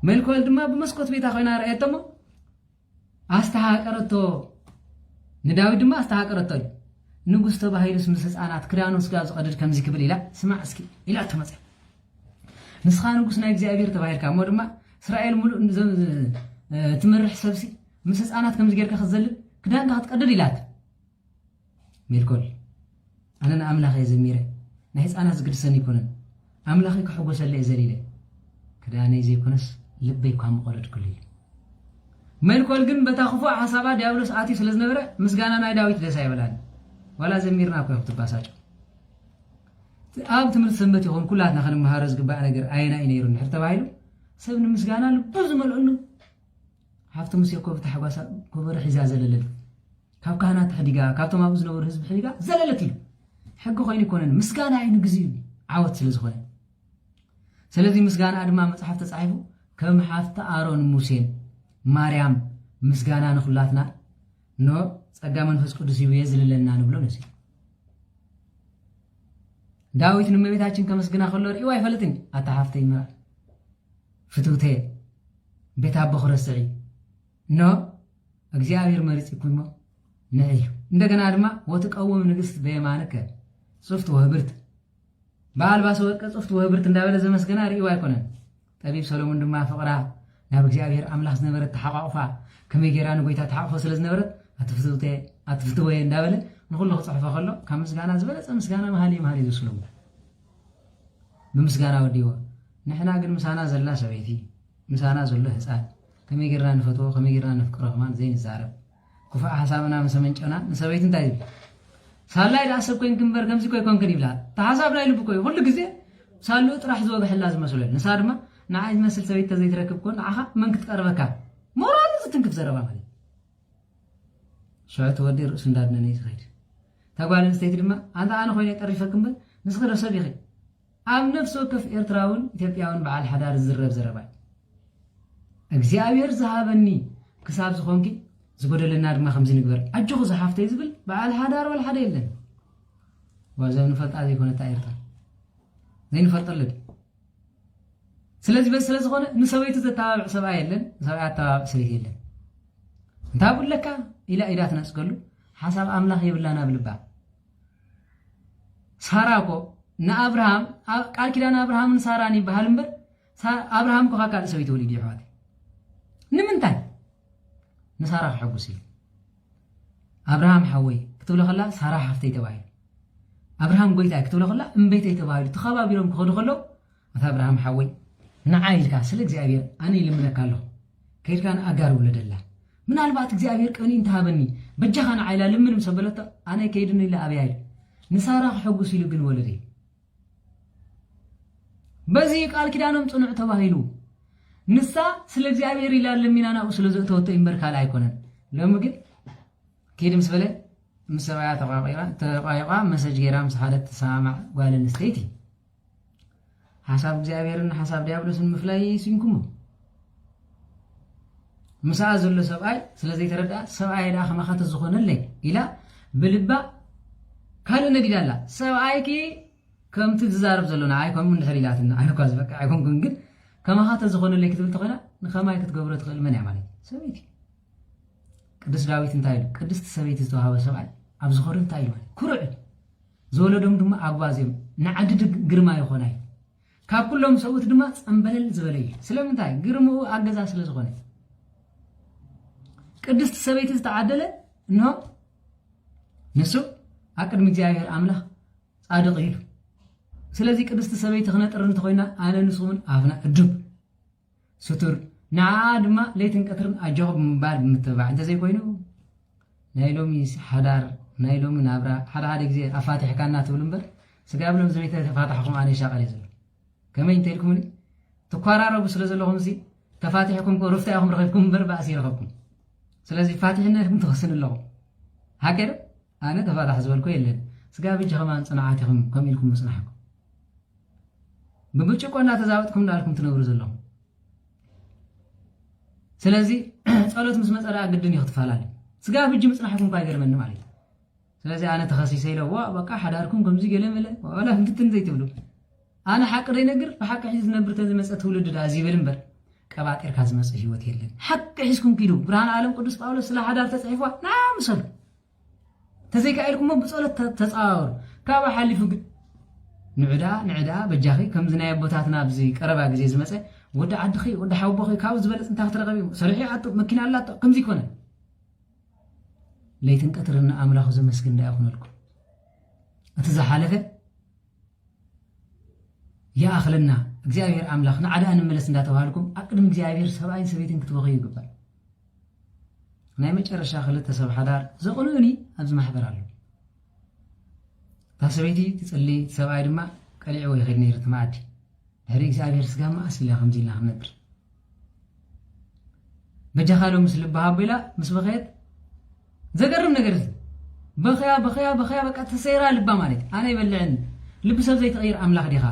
ሜልኮል ድማ በመስኮት ቤታ ኮይና ራእየቶሞ አስተሃቀረቶ ንዳዊት ድማ አስተሃቀረቶ ንጉስ ተባሂሉስ ምስ ህፃናት ክዳኑስ ጋር ዝቀደድ ከምዚ ክብል ኢላ ስማዕ እስኪ ኢላ ተመጽ ንስኻ ንጉስ ናይ እግዚአብሔር ተባሂልካ ሞ ድማ እስራኤል ሙሉ ትምርሕ ሰብሲ ምስ ህፃናት ከምዚ ጌርካ ክዘልል ክዳንካ ክትቀደድ ኢላት ሜልኮል أنا أملاخ زميرة نحس أنا زقدسني يكونن أملاخي كحوجس اللي زليلة كده أنا زي كونس لبي كام قرد كلي ملكول جن بتاخفوا حسابات ديابلوس آتي سلزنا برا مسجانا ناي داويت ده سايبلان ولا زميرنا كوي خطب باسات أب تمر سمبت يكون كلاتنا خلنا مهارز قبائل نجر أينا ينيرون حتى بعيلو سبنا مسجانا لبوز ملؤنو حفت مسيكو بتحقاسا كبر حزاز للل كاب كانت حديقة كاب تما بزنا ورهز بحديقة زللتي حق خوين يكونن مسكانا عين غزيو عاوت سلازخونه سلازي مسكانا ادما مصحف تصحيفو كم حافت آرون موسى مريم مسكانا نخلاتنا نو ጸጋ መንፈስ ቅዱስ ይወዝልልና ነው ብሎ ነሲ ዳዊት ንመቤታችን ከመስግና ከሎ ሪዋ ይፈልጥኝ አታሐፍተይ ማ ፍቱቴ ቤታ በخرسعي ኖ እግዚአብሔር መርጽ ይኩሞ ነይ እንደገና ድማ ወተቀወም ንግስት በየማነከ صفت وهبرت بالباس ወርቀ ጽፍት ወህብርት እንዳበለ ዘመስገና ሪዋ ይኮነን ጠቢብ ሰሎሞን ድማ ፍቅራ ናብ እግዚአብሔር አምላክ ዝነበረት ተሐቋቋፋ ከመጌራን ጎይታ ተሐቆፈ ስለዝነበረት አትፍቱቴ እንዳበለ ንኹሉ ጽሕፈ ከሎ ከምስጋና ዝበለጸ ምስጋና መሃሊ ዝስሉ በምስጋና ወዲዎ ንሕና ግን ምሳና ዘላ ሰበይቲ ምሳና ዘሎ ህፃን ከመጌራን ንፈቶ ከመጌራን ንፍቅሮ ከማን ዘይን ዛረብ ኩፋ ሐሳብና መሰመንጨና ንሰበይቲ እንታይ ሳላይ ዳሰብ ኮይን ግንበር ከምዚ ኮይ ኮንክን ይብላ ተሐሳብ ላይ ልብ ኮይ ሁሉ ግዜ ሳሉ ጥራህ ዝወገሕላ ዝመስለን ንሳ ድማ ንዓይ መስል ሰበይቲ ዘይትረክብ ኮን አኻ መን ክትቀርበካ ሞራል ዝትንክፍ ዘረባ ማለት ሸዓት ወዲ ርስ እንዳድነነ ይስኸይድ ተጓልን ስቴት ድማ አንተ አነ ኮይነ ጠሪፈክም በል ንስኸረ ሰቢኺ አብ ነፍስ ወከፍ ኤርትራውን ኢትዮጵያውን በዓል ሓዳር ዝረብ ዘረባ እግዚአብሔር ዝሃበኒ ክሳብ ዝኾንኪ ዝጎደለና ድማ ከምዚ ንግበር አጅኹ ዝሓፍተ ይዝብል በዓል ሓዳር ወል ሓደ የለን ወዘን ፈልጣ ዘይኮነታ ኤርትራ ዘይን ፈልጠለድ ስለዚህ በስለ ዝኾነ ንሰበይቱ ዘተባብዕ ሰብኣ የለን ሰብኣ ተባብዕ ሰበይት የለን እንታቡለካ ኢላ ተነጽገሉ ሐሳብ አምላክ ይብላና ብልባ ሳራቆ ንአብርሃም ቃል ኪዳን አብርሃምን ሳራን ይባሃል እንበር አብርሃም ኮ ቃል ሰበይት ወሊድ ይحوات ንምንታይ نسارة حبوسي أبراهام حوي كتب له خلا سارة حفتي تباهي أبراهام قويتا كتب له خلا مبيتي تباهي تخابا بيرم كخدو خلو مثلا أبراهام حوي نعايل كاسلك زي أنا اللي منك له كيف كان أجار ولد الله من البعض زي أبير كوني انتهابني بجخان عائلة لمن مسبلته أنا كيدني لا أبي عائل نسارة حبوسي لبن ولدي بزي قال كده أنا مصنع تباهيلو نسا سلك زي أبير إلى لمن أنا أوصل زوجته وتإمبرك على يكونن لما قلت كيدم سبلة مسوية تقايقة مسج جرام سحادة تسامع قال نستيتي حساب زي أبيرن حساب ديابلوس المفلاي سينكمو مساء زل سبعي سلازي تردى سبعي لا خمخات الزخون اللي إلى بلبا كانوا نجد الله سبعي كي كم تتزارب زلنا عايكم من حريلاتنا عايكم أزبك عايكم كنجد كما هات الزخون اللي كتبت تقنا نخما يكتقبر تقل من يعملي سويتي قدس داويت انتايلو قدس تسويت استوها سبعي أبزخور انتايلو كرع زولدهم دم أقوازهم نعدد قرما يخوناي كاب كلهم سوت دم أنبلل زبلي سلام انتاي قرمو أجزا سلزخوني قدس تسويت استعدله إنه نسو أكد مجاهر عمله صادق يلو سلازي قدس تسويت خنا ترن تخوينا أنا نسومن أفنا الدب ستر نعاد ما ليتن كترن أجاوب من بعد متبع أنت زي كوينو نايلومي حدار نايلومي نابرا حدا جزء أفاتح كنا تقولن سقابلهم زميت فاتحكم أنا شغال يزل كما ينتهيكم تقارروا بسلازلهم زي تفاتحكم كرفتهم رغبكم بأسيركم سلازي فاتحنا لكم تغسل الله هكذا أنا تفاتح زولكم يلين سقابي جهمان صنعاتكم كم يلكم مصنعكم ببچكو أنا تزاوتكم لكم تنورز الله سلازي صلوت مسمى صلاة قدن يختفالالي سقابي جي مصنعكم كايغر من مالي سلازي أنا تخصيصي له وبقى حداركم كمزي قلمله ولا فهمتن زي تبلو أنا حق ري نقر بحق حيز نبرت زي مسألة ولد دازي بلنبر كبات إركاز مسألة هيوت يلن حق حيزكم كيلو برهان عالم قدس باولو سلا حدار تصعيفوا نعم صلو تزيك عيلكم بصلة تصاور كابا حالي فوق نعدا بجاخي كم زنا يبوتاتنا بزي قربا غزي زمصه ودا عدخي ودا حوبخي كاو زبلص انت ترغبي سرحي عطو مكينه الله كم زي كونه ليتن قطرنا املاخ زمسكن دا يخونلكم اتزحالفه يا اخلنا እግዚአብሔር አምላክና አዳ እንመለስ እንዳተዋልኩም አቅድም እግዚአብሔር ሰብአይን ሰቤትን ክትበኺ ይግባል ናይ መጨረሻ خلተ ሰብ ሓዳር ዘቆኑኒ ኣብዚ ማሕበር ኣሎ ታሰበይቲ ትጽሊ ሰብአይ ድማ ቀሊዕ ወይ ኸድ ነይር ተማዓዲ ድሕሪ እግዚአብሔር ስጋማ ኣስሊያ ከምዚልና ነብር በጃኻሎ ምስል በሃቢላ ምስ በኸየት ዘገርም ነገር በኸያ በቃ ተሰይራ ልባ ማለት ኣነ ይበልዕን ልብ ሰብ ዘይተቀይር ኣምላኽ ዲኻ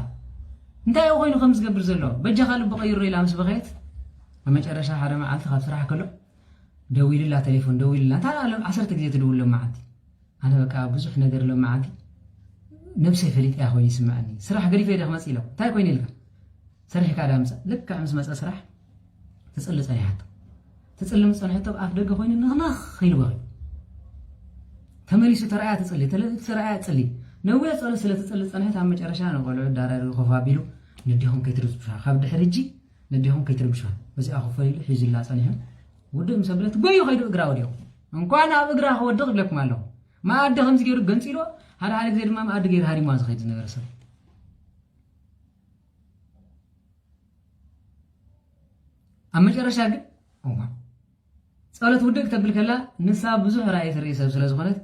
እንታይ ኮይኑ ከም ዝገብር ዘሎ በጃኻሎ በቀይሩ ኢላ ምስ በኸየት በመጨረሻ ሓደ መዓልቲ ካብ ስራሕ ከሎ ደዊልላ ቴሌፎን ደዊልላ ታለም 10 ግዜ ትደውል ለማዓቲ ኣነ በቃ ብዙሕ ነገር ለማዓቲ نفسي فريق يا أخوي يسمعني سرح قريب يدخل مسئلة تاي كوين يلقى سرح كذا أمس لك أمس مسألة سرح تسأل صنيعته تسأل صنيعته أفدق خوين نخ خيل بغي تملي شو ترى تسألي ترى تسألي نوّي أسأل سلة تسأل صنيعته عم جرشان وقالوا دار الخفابيلو نديهم كيترب بشان خاب دحرجي نديهم كيترب بشان بس أخو فريق حيز الله صنيعه ودم سبلت بيو خير إقرأ وديو إنكوا أنا أقرأ هو الدق لك ماله ما أدهم زيرو جنسيلو هذا على غير ما أدق غير هاري ما زخيت نغرسه أما جرى شاق أوما سألت ودك تبلك لا نساب بزوح رأي الرئيسة بسلا زخنت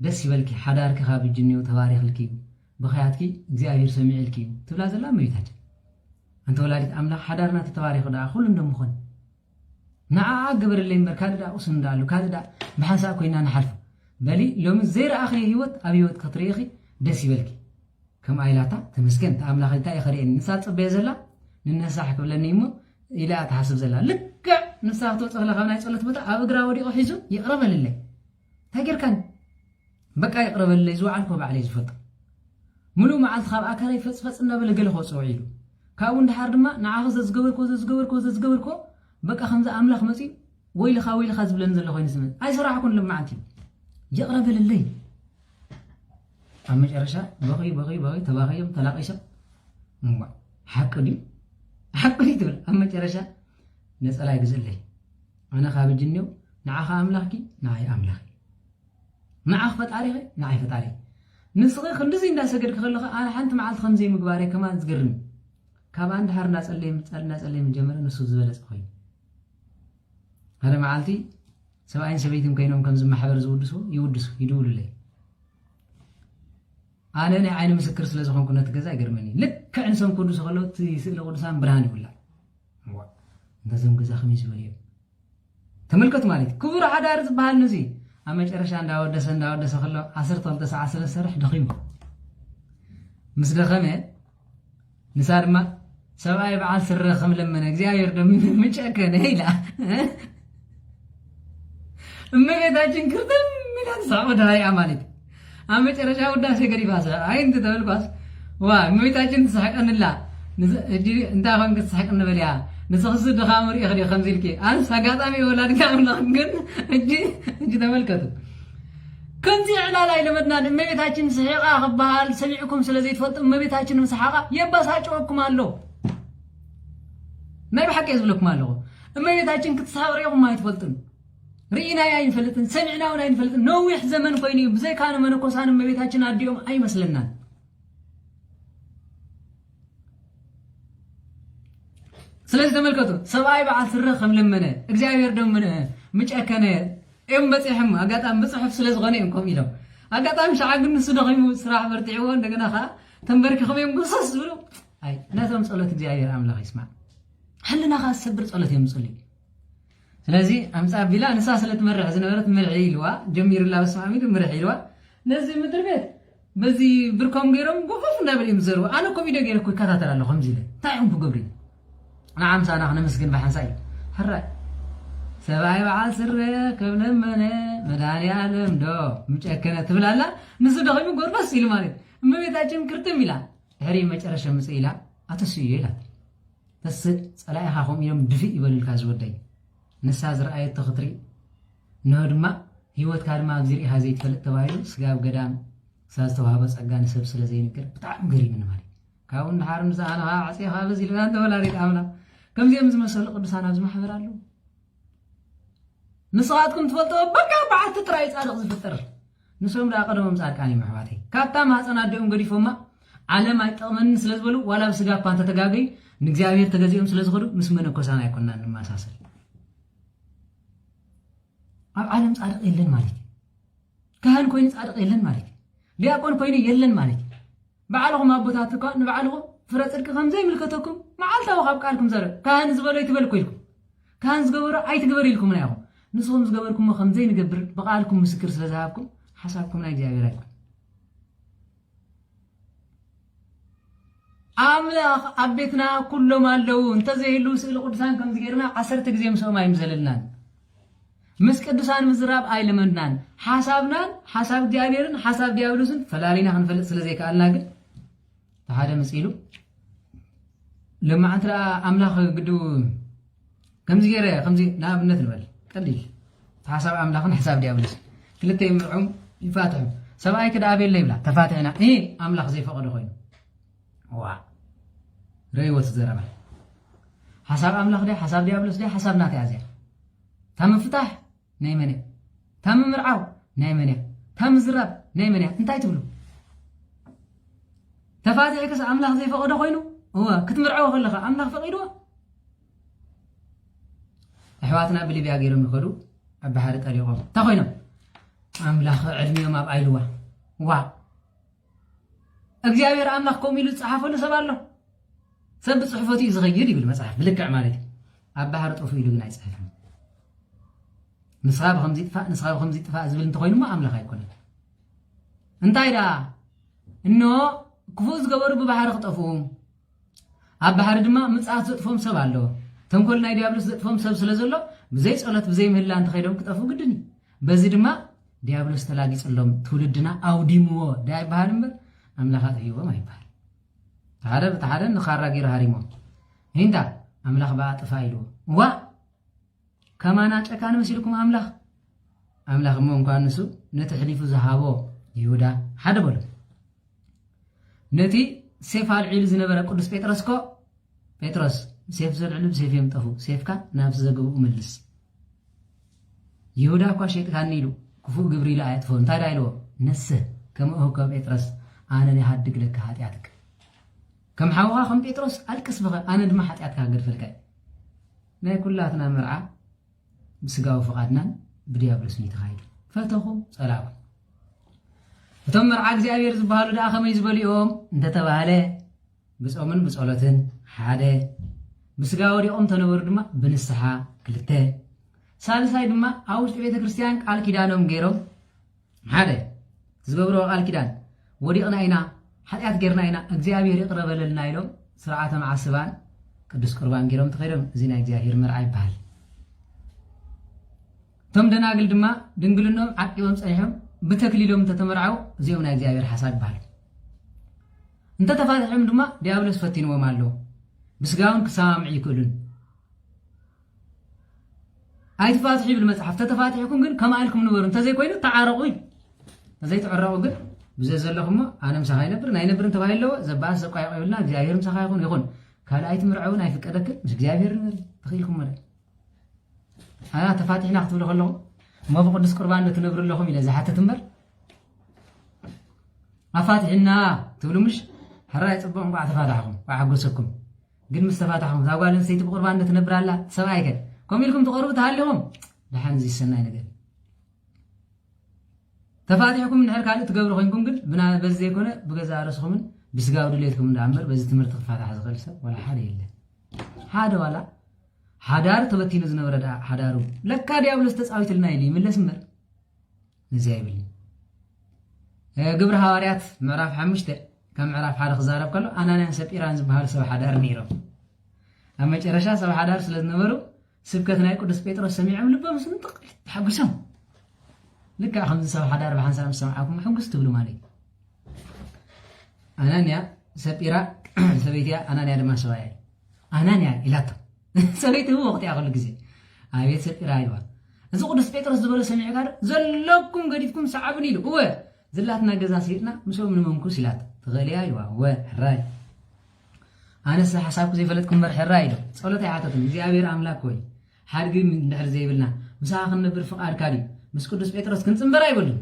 بس يبلك حدارك خاب الجني وتواريخ الكيب بخياتك زيادير سميع الكيب تبلاز الله مريتاج أنت ولادت أملاك حدارنا تتواريخ دا خل ندم خن نعا قبر اللي مركاد دا وسن دا لوكاد دا بحنسا كوينا نحرف بلي لوم زير أخي هيوت أبيوت كطريقي دسي بالكي كم عيلاتا تمسكن تأملاخ تاي خريين نسات بيزلا ننساحك ولا نيمو إلى تحسب زلا لك نساخ توصل لخونا يصلت بتا أبقرا ودي أحيزو يقرب لله تاجر كان بقى يقرب لله زو عنكو بعلي زفط ملو مع الخاب أكاري فصفص إنه بلقل خو صوعيلو كاون دحار دما نعاخذ زغبركو بقى خمسة أملاخ مسي ويل خاويل خاز بلن زل خوين سمن أي صراحة كون لما عتي يقرب لله أما جرشا بغي تباغيهم تلاقي شب حق دي تقول أما جرشا نسأل أي جزء لي أنا خاب الجنيو نعاخ أملاكي نعاي أملاكي نعاخ فتاريخي نعاي فتاريخي نسقي خندزي الناس أقدر خلقها أنا حنت مع الخنزي مقباري كمان تقرني كمان دهار ناس اللي من جمر نسوز بلس أخوي هذا معالتي سواء سبيتم كينهم كم زم حبر يودسوا يدولوا لي أنا عين مسكر سلزخون كنا تجزا جرمني لك إنسان كودس خلوت يسيل قدسان برهاني ولا لازم جزا خميس وليم تملكت مالك كبر حدارز بهالنزي أما جرشان داود خلوا 10 سرح دقيقة مثل خمة نصار ما سواء بعال سر خم لما نجزا يردم مش أكن هيلا እመቤታችን ክርትም ሚላት ሳውዳ ያማለት አመጨረሻ ውዳሴ ገሪባሳ አይ እንት ተበልኳስ ዋ እመቤታችን ተሳቀንላ እንታ ሆንክ ተሳቀን በልያ ንስኽስ ድኻምር ይኽዲ ከምዚልኪ አንስ አጋጣሚ ወላድ ካምላ ግን እጂ ተመልከቱ ከምዚ ዕላል አይለመድናን እመቤታችን ስሒቃ ክበሃል ሰሚዕኩም ስለዘይ ትፈልጡ እመቤታችን ምስሓቃ የባሳጭወኩም ኣሎ ናይ ብሓቂ ዝብለኩም ኣለኹ እመቤታችን ክትሳብሪኹም አይትፈልጡን ርኢና አይንፈልጥን ሰሚዕናውን አይንፈልጥን ነዊሕ ዘመን ኮይኑ ብዘይ ካነ መነኮሳን እመቤታችን አዲዮም አይመስለናን ስለዚህ ተመልከቱ ሰብአይ በዓል ስረ ከም ለመነ እግዚአብሔር ደምነ ምጨከነ በፂሕም አጋጣሚ ብፅሑፍ ስለዝኾነ እዮም ከም ኢሎም አጋጣሚ ሸዓግን ንሱ ደኺሙ ስራሕ በርቲዕዎ እንደገና ከዓ ተንበርኪኹም እዮም ጉሰስ ዝብሉ አይ ነቶም ጸሎት እግዚአብሔር አምላኽ ይስማዕ حلنا خاص سبر صلاه يمصلي ስለዚህ አምጻ ቢላ ንሳ ስለተመረዕ ዝነበረት ምርዒ ይልዋ ጀሚር ላ በስማሚት ምርዒ ይልዋ ነዚ ምድር ቤት በዚ ብርኮም ገይሮም ጎፈፍ እንዳብል ይምዘሩ አነ እኮ ቪዲዮ ገይረ እኮ ይከታተላለሁ ከምዚ ለ ታይም ገብሪ نعم ሳና ነመስግን በሐንሳይ حራ ሰብአይ በዓል ስረ ከብለመነ መድኃኒ ዓለም ዶ ምጨከነ ትብላላ ንሱ ደኺሙ ጎርበስ ይል ማለት እመቤታችን ክርትም ይላል ድሕሪ መጨረሻ ምጽ ኢላ አተስዩ ይላል ተስ ጸላኢ ኻኹም እዮም ድፊእ ይበልልካ ዝወደይ ንሳ ዝረአየት ተኽትሪ ነው ድማ ህይወትካ ድማ እግዚአብሔር ሃዘይ ትፈልጥ ተባሂሉ ስጋብ ገዳም ሳዝተዋሃበ ጸጋ ንሰብ ስለ ዘይንገር ብጣዕሚ ገሪምን ማለት ካብን ሓርም ዛና ዓጽኻ በዚ ለና ተወላሪት አምና ከምዚኦም ዝመሰሉ ቅዱሳን ኣብ ዝማሕበር ኣለዉ ንስኻትኩም ትፈልጦ በቃ በዓልቲ ጥራይ ጻድቕ ዝፍጠር ንሶም ዳ ቀደሞም ጻድቃን እዮም ኣሕዋተይ ካብታ ማህፀን ኣዲኦም ገዲፎማ ዓለም ኣይጠቕመኒ ስለ ዝበሉ ዋላ ብስጋ እኳ እንተተጋገዩ ንእግዚአብሔር ተገዚኦም ስለ ዝኸዱ ምስ መነኮሳን ኣይኮንናን ንመሳሰል ኣብ ዓለም ጻድቕ የለን ማለት እዩ ካህን ኮይኑ ጻድቕ የለን ማለት እዩ ዲያቆን ኮይኑ የለን ማለት እዩ በዓልኹም ኣቦታት እኳ ንበዓልኹም ፍረ ጽድቂ ከምዘይ ምልከተኩም መዓልታዊ ካብ ቃልኩም ዘረ ካህን ዝበሎ ይትበልኩ ኢልኩም ካህን ዝገበሮ ኣይትግበር ኢልኩም ናይኹም ንስኹም ዝገበርኩም ከምዘይ ንገብር በቃልኩም ምስክር ስለ ዝሃብኩም ሓሳብኩም ናይ እግዚአብሔር ኣይኮን አምላኽ አቤትና ኩሎም አለው እንተዘይሉ ስለ ቅዱሳን ከምዚ ገርና 10 ጊዜ ምሰማ ይምዘልልናን ምስ ቅዱሳን ምዝራብ አይለመናን ሐሳብናን ሐሳብ እግዚአብሔርን ሐሳብ ዲያብሎስን ፈላሊና ክንፈልጥ ስለዘይካልና ግን ተሓደ መጽኢሉ ለማ አንተ አምላኽ ግዱ ከምዚ ገረ ከምዚ ናብነት ንበል ቀሊል ሐሳብ አምላኽን ሐሳብ ዲያብሎስ ክልተ ይምርዑም ይፋትሑ ሰብአይ ከዳቤለ ይብላ ተፋትሕና አምላኽ ዘይፈቀደ ኮይኑ ዋ ረይወት ዘረባ ሐሳብ አምላኽ ደ ሐሳብ ዲያብሎስ ደ ሐሳብ ናት ያዘ ታም ፍታህ ናይ መነ ታም ምርዓው ናይ መነ ታም ዝራብ ናይ መነ እንታይ ትብሉ ተፋትሕከስ አምላኽ ዘይፈቀደ ኮይኑ ክትምርዓው ከለኻ አምላኽ ፈቂድዎ ኣሕዋትና ብሊብያ ገይሮም ይኸዱ ኣብ ባሕሪ ጠሪቖም ተኾይኖም አምላኽ ዕድሚዮም ኣብ ኣይልዋ ዋ እግዚአብሔር አምላኽ ኮም ኢሉ ጽሓፈሉ ሰብ ኣሎ ሰብ ጽሕፈቱ ዝኸይድ ይብል መጽሓፍ ብልክዕ ማለት ኣብ ባሕሪ ጠፉ ኢሉ ግን ኣይጽሕፍን ንስኻ ብኸምዚ ጥፋእ ዝብል እንተኾይኑማ አምላኽ ኣይኮነን እንታይ ዳ እኖ ክፉእ ዝገበሩ ብባሕሪ ክጠፍኡ ኣብ ባሕሪ ድማ ምጽኣት ዘጥፎም ሰብ ኣሎ ተንኮል ናይ ዲያብሎስ ዘጥፎም ሰብ ስለ ዘሎ ብዘይ ጸሎት ብዘይ ምህላ እንተኸይዶም ክጠፍኡ ግድን በዚ ድማ ዲያብሎስ ተላጊጽሎም ትውልድና ኣውዲምዎ ዳ ይበሃል እምበር አምላኻት ህይወም አይባል ተሓደ ንኻራ ገይረ ሃሪሞ እንታ አምላኽ ባጥፋ ኢሉ ዋ ከማና ጨካን መስልኩም አምላኽ ሞ እንኳን ንሱ ነቲ ሕሊፉ ዝሃቦ ይሁዳ ሓደ በሉ ነቲ ሴፍ አልዒሉ ዝነበረ ቅዱስ ጴጥሮስ ኮ ጴጥሮስ ሴፍ ዘልዕሉ ሴፍ የምጠፉ ሴፍካ ናብ ዘገብኡ መልስ ይሁዳ እኳ ሸይጥካኒ ኢሉ ክፉእ ግብሪ ኢሉ ኣየጥፎ እንታይ ዳ ኢልዎ ነስህ ከምኡ ከ ጴጥሮስ أنا نهدق لك حاتياتك كم حاوها خم بيتروس ألكس بغا أنا دم حاتياتك هاقر في الكاي لا كلاتنا مرعى بسقاو فقادنا بديابلس نيتخايل فتخو صلاو فتم مرعى እግዚአብሔር ዝባሃሉ ዳ ከመይ ዝበሉ እዮም እንተተባሃለ ብጾምን ብጸሎትን ሓደ ብስጋው ዲኦም ተነበሩ ድማ ብንስሓ ክልተ ሳልሳይ ድማ ኣብ ውሽጢ ቤተ ክርስቲያን ቃል ኪዳኖም ገይሮም ሓደ ዝገብሮ ቃል ኪዳን ወዲቅና ኢና ሓጢአት ገርና ኢና እግዚአብሔር ይቅረበለልና ኢሎም ስርዓተ ማዕስባን ቅዱስ ቁርባን ገይሮም ተኸይዶም እዚ ናይ እግዚአብሔር መርዓ ይባሃል توم دناقل دما دنقلنهم عقيهم صحيحهم بتكليلهم تتمرعوا زيونا እግዚአብሔር حساب بحال انت تفاتحهم دما ديابلس فتينوا مالو بسغاون كسامع يكلن اي تفاتحي بالمصحف تتفاتحكم ግን ከማልኩም ንበሩ እንተ ዘይ ኮይኑ ተዓረቁ ዘይ ተዓረቁ ግን بزي زلهم أنا مسخاي نبر ناي نبر أنت بايلو زباس زقاي قبلنا جزائر مسخاي يكون كان أيت مرعون أي فكرك مش جزائر تخيلكم مرة أنا تفاتحنا أكتب له خلهم ما بقدس قربان لتنبر لهم إلى زحات تمر أفاتحنا تقولوا مش حراية تبون بعد تفاتحهم وعقوسكم قل مستفاتحهم ذا قالوا نسيت بقربان لتنبر الله سوايك كم يلكم تقربوا تهلهم لحنزي السنة نقول تفاتيحكم من هالكالة تقبلوا خينكم قل بنا بس يكونه بجزاء رسخهم بسجاود ليتكم العمر بس تمرت تفاتح زغلسة ولا حدا إلا حدا ولا حدار تبتين زنا ورد حدارو لك كادي أول استسعويت النايلي من الأسمر نزايبلي قبر هواريات معرف حمشته كم معرف حدا خزارب كله أنا نحسب إيران زبهار سو حدار نيرو أما جرشا سو حدار سلز نورو سبكتنا يقول دسبيترو سميع من لبهم سنطق حقسهم لك خمس سبع حدار بحنسام سمعكم حقس تقولوا مالي أنا نيا سبيرا سبيتيا أنا نيا دم سواي أنا نيا إلاتو سويت هو وقت أقول لك زين أبيت سبيرا أيوة إذا قد سبيترو زبالة سميع كار زلكم قريبكم صعبني له هو زلاتنا جزا سيدنا مسوي من منكم سلات تغلي أيوة هو الراي أنا حسابكم زي فلتكم مرح الراي ده صلتي عاتتم زي أبير أملاك كوي حرقي من نحر زي بلنا مساخ النبر فقار كاري مسكودس بيتروس كنصنبر አይበሉም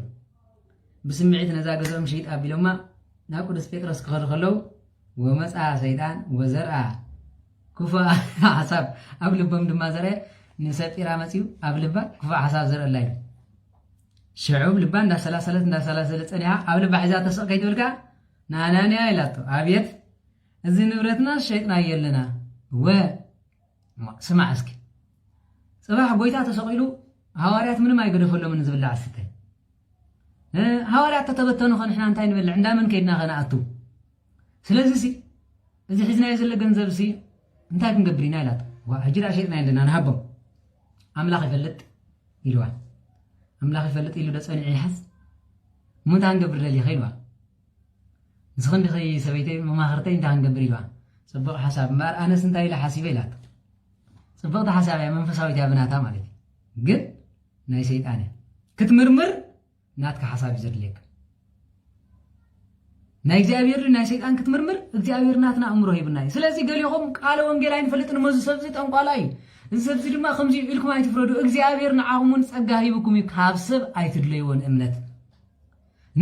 بسمعت نزاغزم شيء ابيلما ناقودس بيتروس كخلو ومصا شيطان وزرع كفا حساب ابلبم دما زره نسفيرا مصيو ابلبا كفا حساب زرع لاي شعوب لبان دا 33 صنيعه ابلبا حزا تسقيت ولكا نانانيا يلاتو ابيت እዚ ንብረትና ሸይጥና የለና ወ ስማዕ እስኪ صباح ጎይታ ተሰቂሉ هواريات من ما يقدروا فلو من زبل عسته هواريات تتبتنوا خن إحنا نتاين بل عندنا من كيدنا خناعتو سلازي سي إذا حزنا يزل جنزب سي نتاك نقبرينا لا وأجر عشيرنا عندنا نهبم أملاخ يفلت يلوان أملاخ يفلت يلو دسوني عيحس مو تان قبر لي خيلوا نسخن بخي سبيتي ما خرتين تان قبري لوان صبغ حساب مار أنا سنتاي لحاسبي لا صبغت حساب يا منفساوي تابناتها مالتي قد ناي سيطان كتمرمر ناتك حساب يزرليك ناي እግዚአብሔር ناي سيطان كتمرمر እግዚአብሔር ናትና አምሮ ይብናይ ስለዚህ ገሊኹም ቃለ ወንጌላይን ፈልጥን መዝ ሰብዚ ጠንቋላይ እንሰብዚ ድማ ከምዚ ኢልኩም አይትፍረዱ እግዚአብሔር ንዓኹምን ጸጋ ሂብኩም ካብሰብ አይትድለይዎን እምነት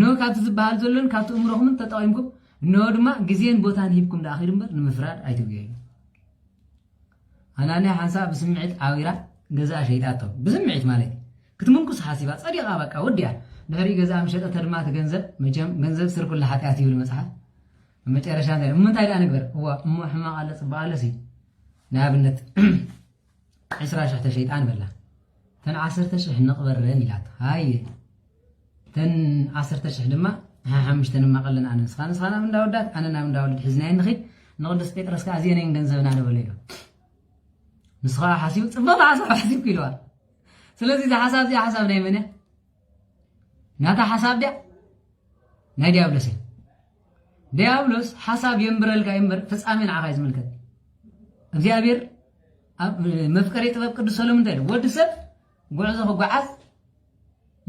ኖ ካብቲ ዝበሃል ዘሎን ካብቲ እምሮኹም ተጣቂምኩም ኖ ድማ ግዜን ቦታን ሂብኩም ዳኺር እምበር ንምፍራድ አይትገዩ አናኒ ሓንሳብ ብስምዒት አዊራ ገዛ ሸይጣቶ ብስምዒት ማለት كتمنكس حاسبات صديقة بقى وديا دهري جزاء مشيت ترمات جنزب سر كل حاتي يقول مسحة متعرشان ده من تايل أنا كبر هو محمد على صباح على سي نابنت عشرة شحت شيطان بالله تن عصر تشح نقبر رنيلات هاي تن عصر تشح لما حمش تنما قلنا أنا نسخان من داودات أنا من داود حزنين نخيد نقدس بيت رسك عزيزين جنزبنا أنا بليله نسخة حاسيب صباح عصر حاسيب كيلوان سلازي ده حساب دي حساب نايمنه ناتا حساب ده ناي ديابلوس حساب ينبرل كايمبر فصامين عايز ملكت እግዚአብሔር መፍቀሬ ጥበብ ቅዱስ ሰሎሞን ታይል ወድሰብ ጎዕዞ ከጓዓዝ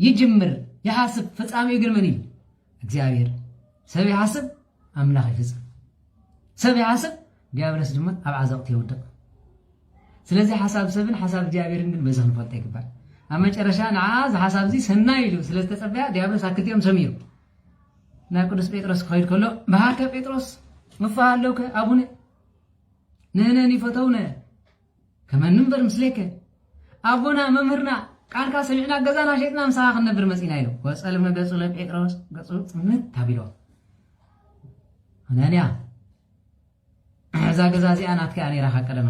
ይጅምር يحاسب فصامي يግርመኒ እግዚአብሔር ሰብ يحاسب አምላክ ይፍጽም ሰብ يحاسب ዲያብሎስ ድማ አብ ዓዘቅት ይወድቅ ስለዚህ ሐሳብ ሰብን ሐሳብ እግዚአብሔርን ግን በዛን ፈልጠ ይገባል አመጨረሻ ነዓዝ ሐሳብ ዚ ሰናይሉ ስለተጸበያ ዲያብሎስ አክቲዮም ሰሚሩ ና ቅዱስ ጴጥሮስ ኮይድ ከሎ ባህከ ጴጥሮስ መፋሃለው ከአቡነ ነነኒ ፈተውነ ከመንም በር ምስለከ አቡና መምህርና ቃልካ ሰሚዕና ገዛና ሸይጥና ምሳኻ ነብር መጺና ይሉ ወጸልም ገጹ ለጴጥሮስ ገጹ ጽምት ታቢሎ አናንያ ዛ ገዛዚ አናትከ አኔ ራኻ ቀደማ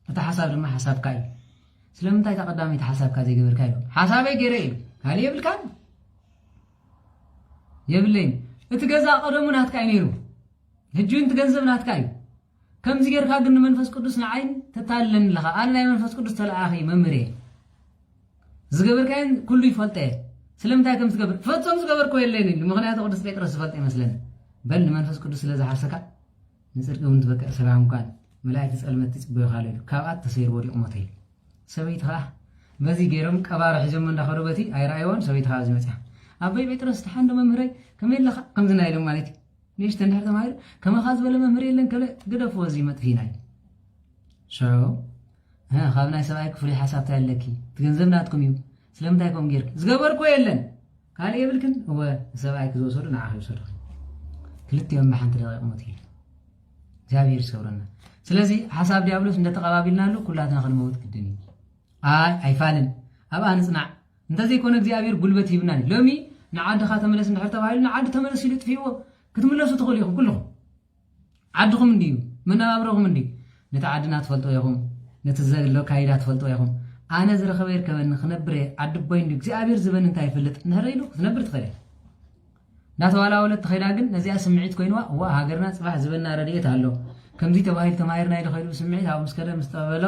أنت حساب لما حساب كاي سلام أنت تقدمي تحساب كذا يقبل كايو حسابي جريء هل يبل كان يبلين أتجزأ قدمنا هتكاينيرو هجون تجنزبنا هتكايو كم زير كاجن منفس قدس نعين تتعلن لها أنا لا منفس قدس تلاقي ممري ዝገበር ካይን ኩሉ ይፈልጠ ስለምታይ ከም ዝገበር ፈጽም ዝገበር ኮ የለኒ ምክንያቱ ቅዱስ ጴጥሮስ ዝፈልጥ ይመስለን በል መንፈስ ቅዱስ ስለ ዝሓሰካ ንጽድቅ እውን ትበቅዕ ሰብዓ እንኳን መላእክት ጸልመት ጽበዩ ካለሉ ካብኣት ተሰይር ወዲቁ ሞተ ሰበይት ኸ በዚ ገይሮም ቀባሮ ሒዞም እንዳኸዱ በቲ ኣይረኣይዎን ሰበይት ኸ ዝመጽያ ኣበይ ጴጥሮስ ተሓንዶ መምህረይ ከመይለኻ ከም ዝናይሎም ማለት ንሽ ተንዳር ተማይር ከመኻ ዝበለ መምህር የለን ከለ ግደፍዎ እዚ መጥፊና ሸው ካብ ናይ ሰብኣይ ክፍሊ ሓሳብ ታያለኪ ትገንዘብ ናትኩም እዩ ስለምንታይ ከም ጌርክ ዝገበርኮ የለን ካልእ የብልክን ወ ሰብኣይ ክዝወሰዱ ንዓኺ ይውሰዱ ክልቲኦም ብሓንቲ ደቂቕ ሞት እዩ እግዚአብሔር ይሰውረና ስለዚ ሓሳብ ዲያብሎስ እንደተቀባቢልናሉ ኩላትና ክንመውት ግድን እዩ ኣይፋልን ኣብኣ ንጽናዕ እንተዘይኮነ እግዚአብሔር ጉልበት ይብናኒ ሎሚ ንዓድኻ ተመለስ እንድሕር ተባሂሉ ንዓዲ ተመለስ ኢሉ ጥፊዎ ክትምለሱ ትኽእሉ ኢኹም ኩልኹም ዓድኹም እንዲዩ መነባብሮኹም እንዲዩ ነቲ ዓድና ትፈልጦ ኢኹም ነቲ ዘሎ ካይዳ ትፈልጦ ኢኹም ኣነ ዝረኸበ ይርከበኒ ክነብር ዓዲ ቦይ እንዲ እግዚአብሔር ዝበን እንታይ ይፈልጥ እንድሕር ኢሉ ክትነብር ትኽእል እንዳተዋላወለት ትኸይዳ ግን ነዚኣ ስምዒት ኮይንዋ እዋ ሃገርና ጽባሕ ዝበና ረድኤት ኣሎ ከምዚ ተባሂል ተማሂርና ኢሉ ኸይዱ ስምዒት ኣብ ምስከደ ምስተበሎ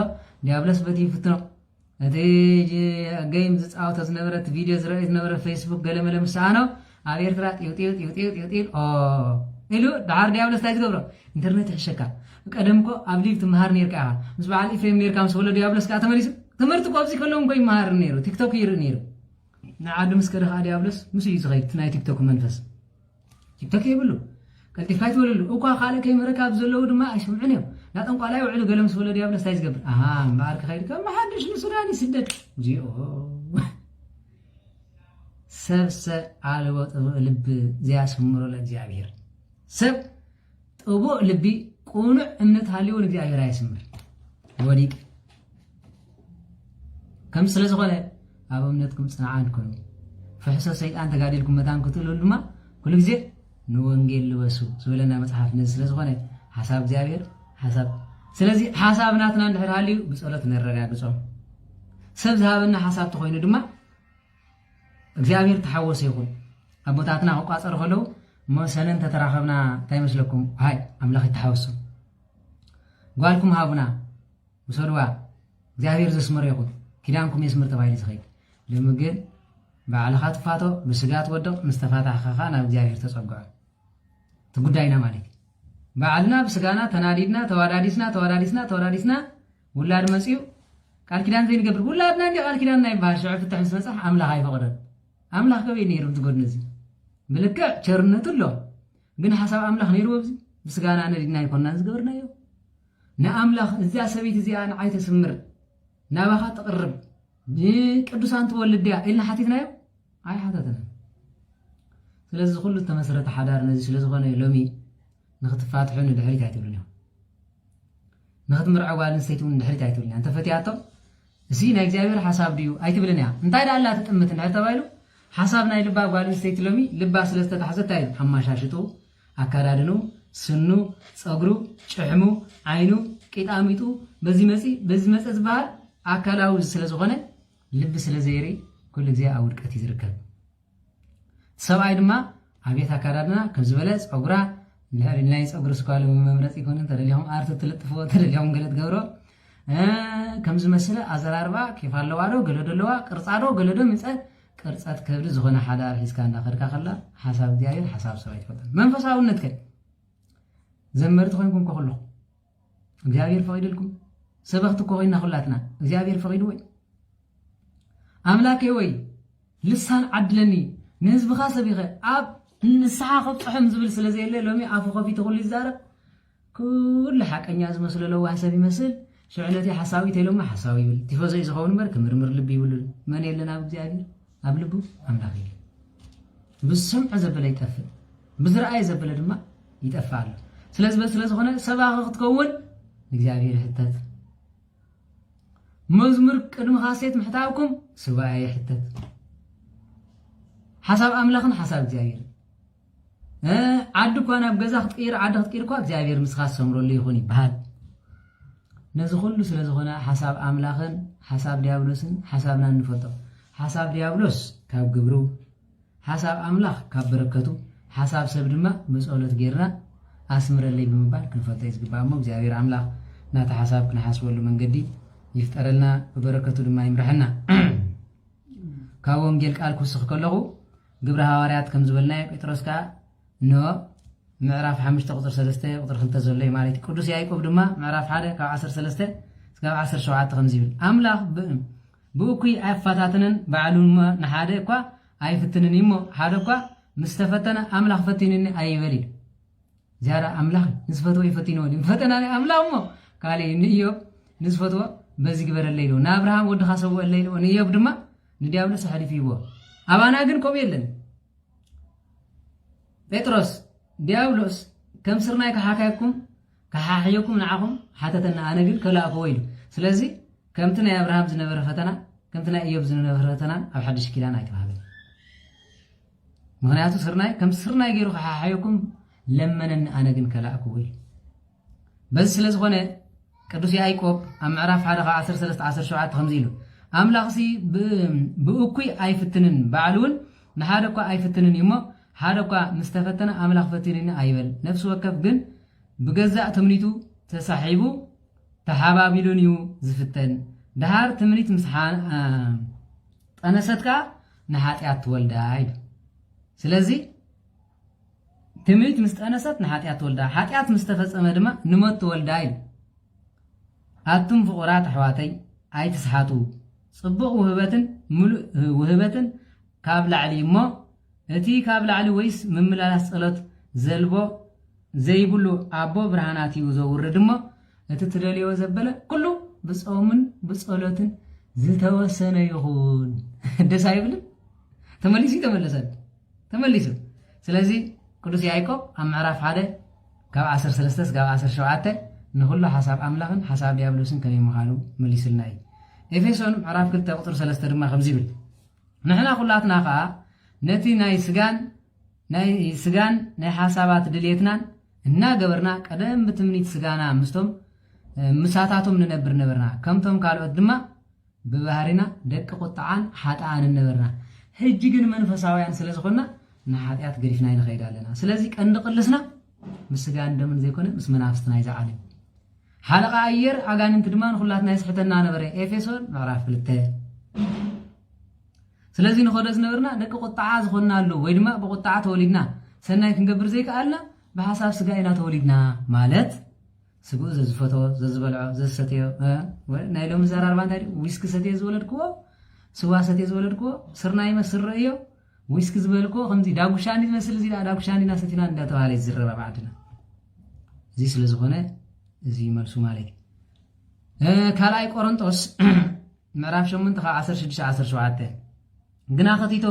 ዲያብሎስ በቲ ይፍትኖ እቲ ጌም ዝፃወቶ ዝነበረት ቪድዮ ዝረአዩ ዝነበረ ፌስቡክ ገለመለ ምሳኣኖ ኣብ ኤርትራ ጢውጢው ኢሉ ድሓር ዲያብሎስ እንታይ ዝገብሮ ኢንተርኔት ይሕሸካ ቀደምኮ ኣብ ሊቭ ትመሃር ነርካ ኢኻ ምስ በዓል ኢፍሬም ነርካ ምስ በሎ ዲያብሎስ ከዓ ተመሊሱ ትምህርቲ እኮ ኣብዚ ከለዎም ኮ ይመሃር ነይሩ ቲክቶክ ይርኢ ነይሩ ንዓዲ ምስከደ ከዓ ዲያብሎስ ምስ እዩ ዝኸይድ ናይ ቲክቶክ መንፈስ ቲክቶክ ይብሉ ቀልጢፍካ ይትበልሉ እኳ ካልእ ከይመረካብ ዘለዉ ድማ ኣይሰምዑን እዮም ናጠንቋላይ ውዕሉ ገለ ምስ በሎ ዲያብሎስ እንታይ ዝገብር እምበኣር ክኸይድካ መሓድሽ ንሱዳን ይስደድ እዚኦ ሰብ ኣለዎ ጥቡቕ ልቢ ዘያስምሮ ለእግዚአብሔር ሰብ ጥቡቕ ልቢ ቁኑዕ እምነት ሃልይዎ ንእግዚአብሔር ኣየስምር ወዲቅ ከም ስለ ዝኾነ ኣብ እምነትኩም ጽንዓን ኮኑ ፍሕሶ ሰይጣን ተጋዲልኩም መታን ክትእሉ ድማ ኩሉ ግዜ ንወንጌል ልበሱ ዝበለና መጽሓፍ ነዚ ስለ ዝኾነ ሓሳብ እግዚአብሔር ሓሳብ ስለዚ ሓሳብ ናትና እንድሕር ሃልዩ ብጸሎት ነረጋግጾ ሰብ ዝሃበና ሓሳብ ተኾይኑ ድማ እግዚአብሔር ተሓወሰ ይኹን ኣቦታትና ክቋፀሩ ከለዉ መሰለን ተተራኸብና እንታይ መስለኩም ሃይ ኣምላኽ ይተሓወሱ ጓልኩም ሃቡና ውሰድዋ እግዚአብሔር ዘስመሮ ይኹን ኪዳንኩም የስምር ተባሂሉ ዝኸይድ ሎሚ ግን ባዕልኻ ትፋቶ ብስጋ ትወድቕ ምስ ተፋታሕኻ ናብ እግዚአብሔር ተጸግዖ እቲ ጉዳይና ማለት እዩ ባዕልና ብስጋና ተናዲድና ተዋዳዲስና ውላድ መፅኡ ቃል ኪዳን ዘይንገብር ውላድና እንዲ ቃል ኪዳን ናይ በሃል ሽዑ ፍትሕ ምስ መፅሕ ኣምላኽ ኣይፈቕደን ኣምላኽ ከበይ ነይሩ ዝጎድኒ እዚ ብልክዕ ቸርነቱ ኣሎ ግን ሓሳብ ኣምላኽ ነይሩ ኣብዚ ብስጋና ነዲድና ይኮንና ዝገበርናዮ ንኣምላኽ እዚኣ ሰበይቲ እዚኣ ንዓይ ተስምር ናባኻ ትቕርብ ቅዱሳን ትወልድ ድያ ኢልና ሓቲትናዮ ኣይሓተትና ስለዚ ኩሉ ተመሰረተ ሓዳር ነዚ ስለ ዝኾነ ሎሚ ንኽትፋትሑ ንድሕሪት ኣይትብሉን እዮም ንኽትምርዐ ጓል ኣንስተይቲ እውን ንድሕሪት ኣይትብሉን እያ እንተፈትያቶ እዚ ናይ እግዚኣብሔር ሓሳብ ድዩ ኣይትብልን እያ እንታይ ዳላ ትጥምት እንድሕር ተባሂሉ ሓሳብ ናይ ልባ ጓል ኣንስተይቲ ሎሚ ልባ ስለ ዝተታሕዘታ እዩ ኣማሻሽጡ ኣካዳድኑ ስኑ ፀጉሩ ጭሕሙ ዓይኑ ቂጣሚጡ በዚ መፀ ዝበሃል ኣካላዊ ስለ ዝኾነ ልቢ ስለ ዘይርኢ ኩሉ ግዜ ኣብ ውድቀት እዩ ዝርከብ ሰብኣይ ድማ ኣብየት ኣካዳድና ከም ዝበለ ፀጉራ ናይ ፀጉሪ ስኳለ መምረፂ ይኮነ ተደልዮም ኣርቲ ትልጥፍዎ ተደልዮም ገለ ትገብሮ ከም ዝመስለ ኣዘራርባ ኬፍ ኣለዋ ዶ ገለ ደለዋ ቅርፃ ዶ ገለ ዶ ምፀት ቅርፀት ከብዲ ዝኾነ ሓዳር ሒዝካ እንዳኸድካ ከላ ሓሳብ እግዚኣብሔር ሓሳብ ሰብ ኣይትፈልጥን መንፈሳውነት ከ ዘመርቲ ኮይንኩም ከለኹም እግዚአብሔር ፈቂድልኩም ሰበኽቲ እኮ ኮይንና ኩላትና እግዚአብሔር ፈቂዱ ወይ ኣምላኬ ወይ ልሳን ዓድለኒ ንህዝብኻ ሰቢኸ ኣብ ንስሓ ከብፅሖም ዝብል ስለ ዘየለ ሎሚ ኣፉ ከፊቱ ኩሉ ይዛረብ ኩሉ ሓቀኛ ዝመስሎ ለዋህ ሰብ ይመስል ሽዕነቲ ሓሳዊ ተይሎማ ሓሳዊ ይብል ቲፎዘይ ዝኸውን እምበር ክምርምር ልቢ ይብሉ መን የለን ኣብ እግዚአብሔር ኣብ ልቡ ኣምላኽ እዩ ብሰምዖ ዘበለ ይጠፍእ ብዝረኣየ ዘበለ ድማ ይጠፍእ ኣሎ ስለዚ ስለ ዝኾነ ሰባኺ ክትከውን ንእግዚአብሔር ይሕተት መዝሙር ቅድሚ ካሴት ምሕታብኩም ስባኤ ይሕተት ሓሳብ ኣምላኽን ሓሳብ እግዚአብሔር ዓዲ እኳ ናብ ገዛ ክትቅይር ዓዲ ክትቅይር እኳ እግዚአብሔር ምስኻ ዝሰምረሉ ይኹን ይበሃል ነዚ ኩሉ ስለ ዝኾነ ሓሳብ ኣምላኽን ሓሳብ ዲያብሎስን ሓሳብና እንፈልጦ ሓሳብ ዲያብሎስ ካብ ግብሩ ሓሳብ ኣምላኽ ካብ በረከቱ ሓሳብ ሰብ ድማ ብጸሎት ጌርና ኣስምረለይ ብምባል ክንፈልጦ ዝግባእ እሞ እግዚአብሔር ኣምላኽ ናቲ ሓሳብ ክንሓስበሉ መንገዲ ይፍጠረልና ብበረከቱ ድማ ይምርሐና ካብ ወንጌል ቃል ክውስኽ ከለኹ ግብረ ሃዋርያት ከም ዝበልናዮ ጴጥሮስ ከዓ ኖ ምዕራፍ 5 ቁጥር 3 ቁጥር 2 ዘሎ ማለት ቅዱስ ያዕቆብ ድማ ምዕራፍ 1 ካብ 13 እስካብ 17 ከም ዝብል ኣምላኽ ብእኩይ ኣይፈታትንን ባዕሉን ንሓደ እኳ ኣይፍትንን እሞ ሓደ እኳ ምስ ተፈተነ ኣምላኽ ፈቲንኒ ኣይበል ኢሉ ዝያዳ ኣምላኽ ንዝፈትዎ ይፈቲንዎ ፈተና ኣምላኽ እሞ ካሊእ ንኢዮብ ንዝፈትዎ በዚ ግበረለ ኢሉ ንኣብርሃም ወድኻ ሰውአለ ኢሉ ንኢዮብ ድማ ንዲያብሎስ ሓሊፍይዎ ኣባና ግን ከምኡ የለን ጴጥሮስ ዲያብሎስ ከም ስርናይ ከሓሕየኩም ንዓኹም ሓተተና ኣነ ግን ከላእክዎ ኢሉ ስለዚ ከምቲ ናይ ኣብርሃም ዝነበረ ፈተና ከምቲ ናይ ኢዮብ ዝነበረ ፈተና ኣብ ሓድሽ ኪዳን ኣይተባሃለን ምክንያቱ ስርናይ ከም ስርናይ ገይሩ ከሓሕየኩም ለመነኒ ኣነ ግን ከላእክዎ ኢሉ በዚ ስለ ዝኾነ ቅዱስ ያዕቆብ ኣብ ምዕራፍ 1 ካብ 13 17 ከምዚ ኢሉ ኣምላኽሲ ብእኩይ ኣይፍትንን ባዕሉን ንሓደ እኳ ኣይፍትንን እሞ ሓደ እኳ ምስ ተፈተነ ኣምላኽ ፈቲንኒ ኣይበል ነፍሲ ወከፍ ግን ብገዛእ ትምኒቱ ተሳሒቡ ተሓባቢሉን እዩ ዝፍተን ድሃር ትምኒት ምስ ጠነሰት ከዓ ንሓጢኣት ትወልዳ ኢሉ ስለዚ ትምኒት ምስ ጠነሰት ንሓጢኣት ትወልዳ ሓጢኣት ምስ ተፈፀመ ድማ ንሞት ትወልዳ ኢሉ ኣቱም ፍቑራት ኣሕዋተይ ኣይትስሓቱ ጽቡቕ ውህበትን ውህበትን ካብ ላዕሊ እሞ እቲ ካብ ላዕሊ ወይስ ምምላላስ ጸሎት ዘልቦ ዘይብሉ ኣቦ ብርሃናት እዩ ዘውርድ እሞ እቲ ትደልዮ ዘበለ ኩሉ ብጾምን ብጸሎትን ዝተወሰነ ይኹን ደስ አይብልም ተመሊሱ ስለዚ ቅዱስ ያዕቆብ ኣብ ምዕራፍ 1 ካብ 13 እስካብ 17 ንኩሉ ሓሳብ ኣምላኽን ሓሳብ ዲያብሎስን ከመይ ምዃኑ መሊስልና እዩ ኤፌሶን ምዕራፍ 2 ቁጥር 3 ድማ ከምዚ ይብል ንሕና ኩላትና ከዓ ነቲ ናይ ስጋን ናይ ሓሳባት ድሌትናን እናገበርና ቀደም ብትምኒት ስጋና ምስቶም ምሳታቶም ንነብር ነበርና ከምቶም ካልኦት ድማ ብባህሪና ደቂ ቁጣዓን ሓጣን ነበርና ሕጂ ግን መንፈሳውያን ስለ ዝኾንና ንሓጢኣት ገሪፍና ይንኸይድ ኣለና ስለዚ ቀንዲ ቅልስና ምስ ስጋን ደምን ዘይኮነ ምስ መናፍስትና ይዛዓል ሓለቃ ኣየር ኣጋንንት ድማ ንኩላትና ይስሕተና ነበረ ኤፌሶን ምዕራፍ 2 ስለዚ ንኸደ ዝነበርና ደቂ ቁጣዓ ዝኾንና ኣሎ ወይ ድማ ብቁጣዓ ተወሊድና ሰናይ ክንገብር ዘይከኣልና ብሓሳብ ስጋ ኢና ተወሊድና ማለት ስጉእ ዘዝፈትዎ ዘዝበልዖ ዘሰትዮ ናይ ሎሚ ዘራርባ እንታይ ዊስኪ ሰትየ ዝወለድክዎ ስዋ ሰትየ ዝወለድክዎ ስርናይ መስር ረእዮ ዊስኪ ዝበልኮ ከምዚ ዳጉሻኒ ዝመስል እዚ ዳጉሻኒና ሰቲና እንዳተባሃለ ይዝረባ ባዕድና እዚ ስለ ዝኾነ እዚ መልሱ ማለት ካልኣይ ቆሮንጦስ ምዕራፍ 8 ካብ 16 17 ግና ኸቲቶ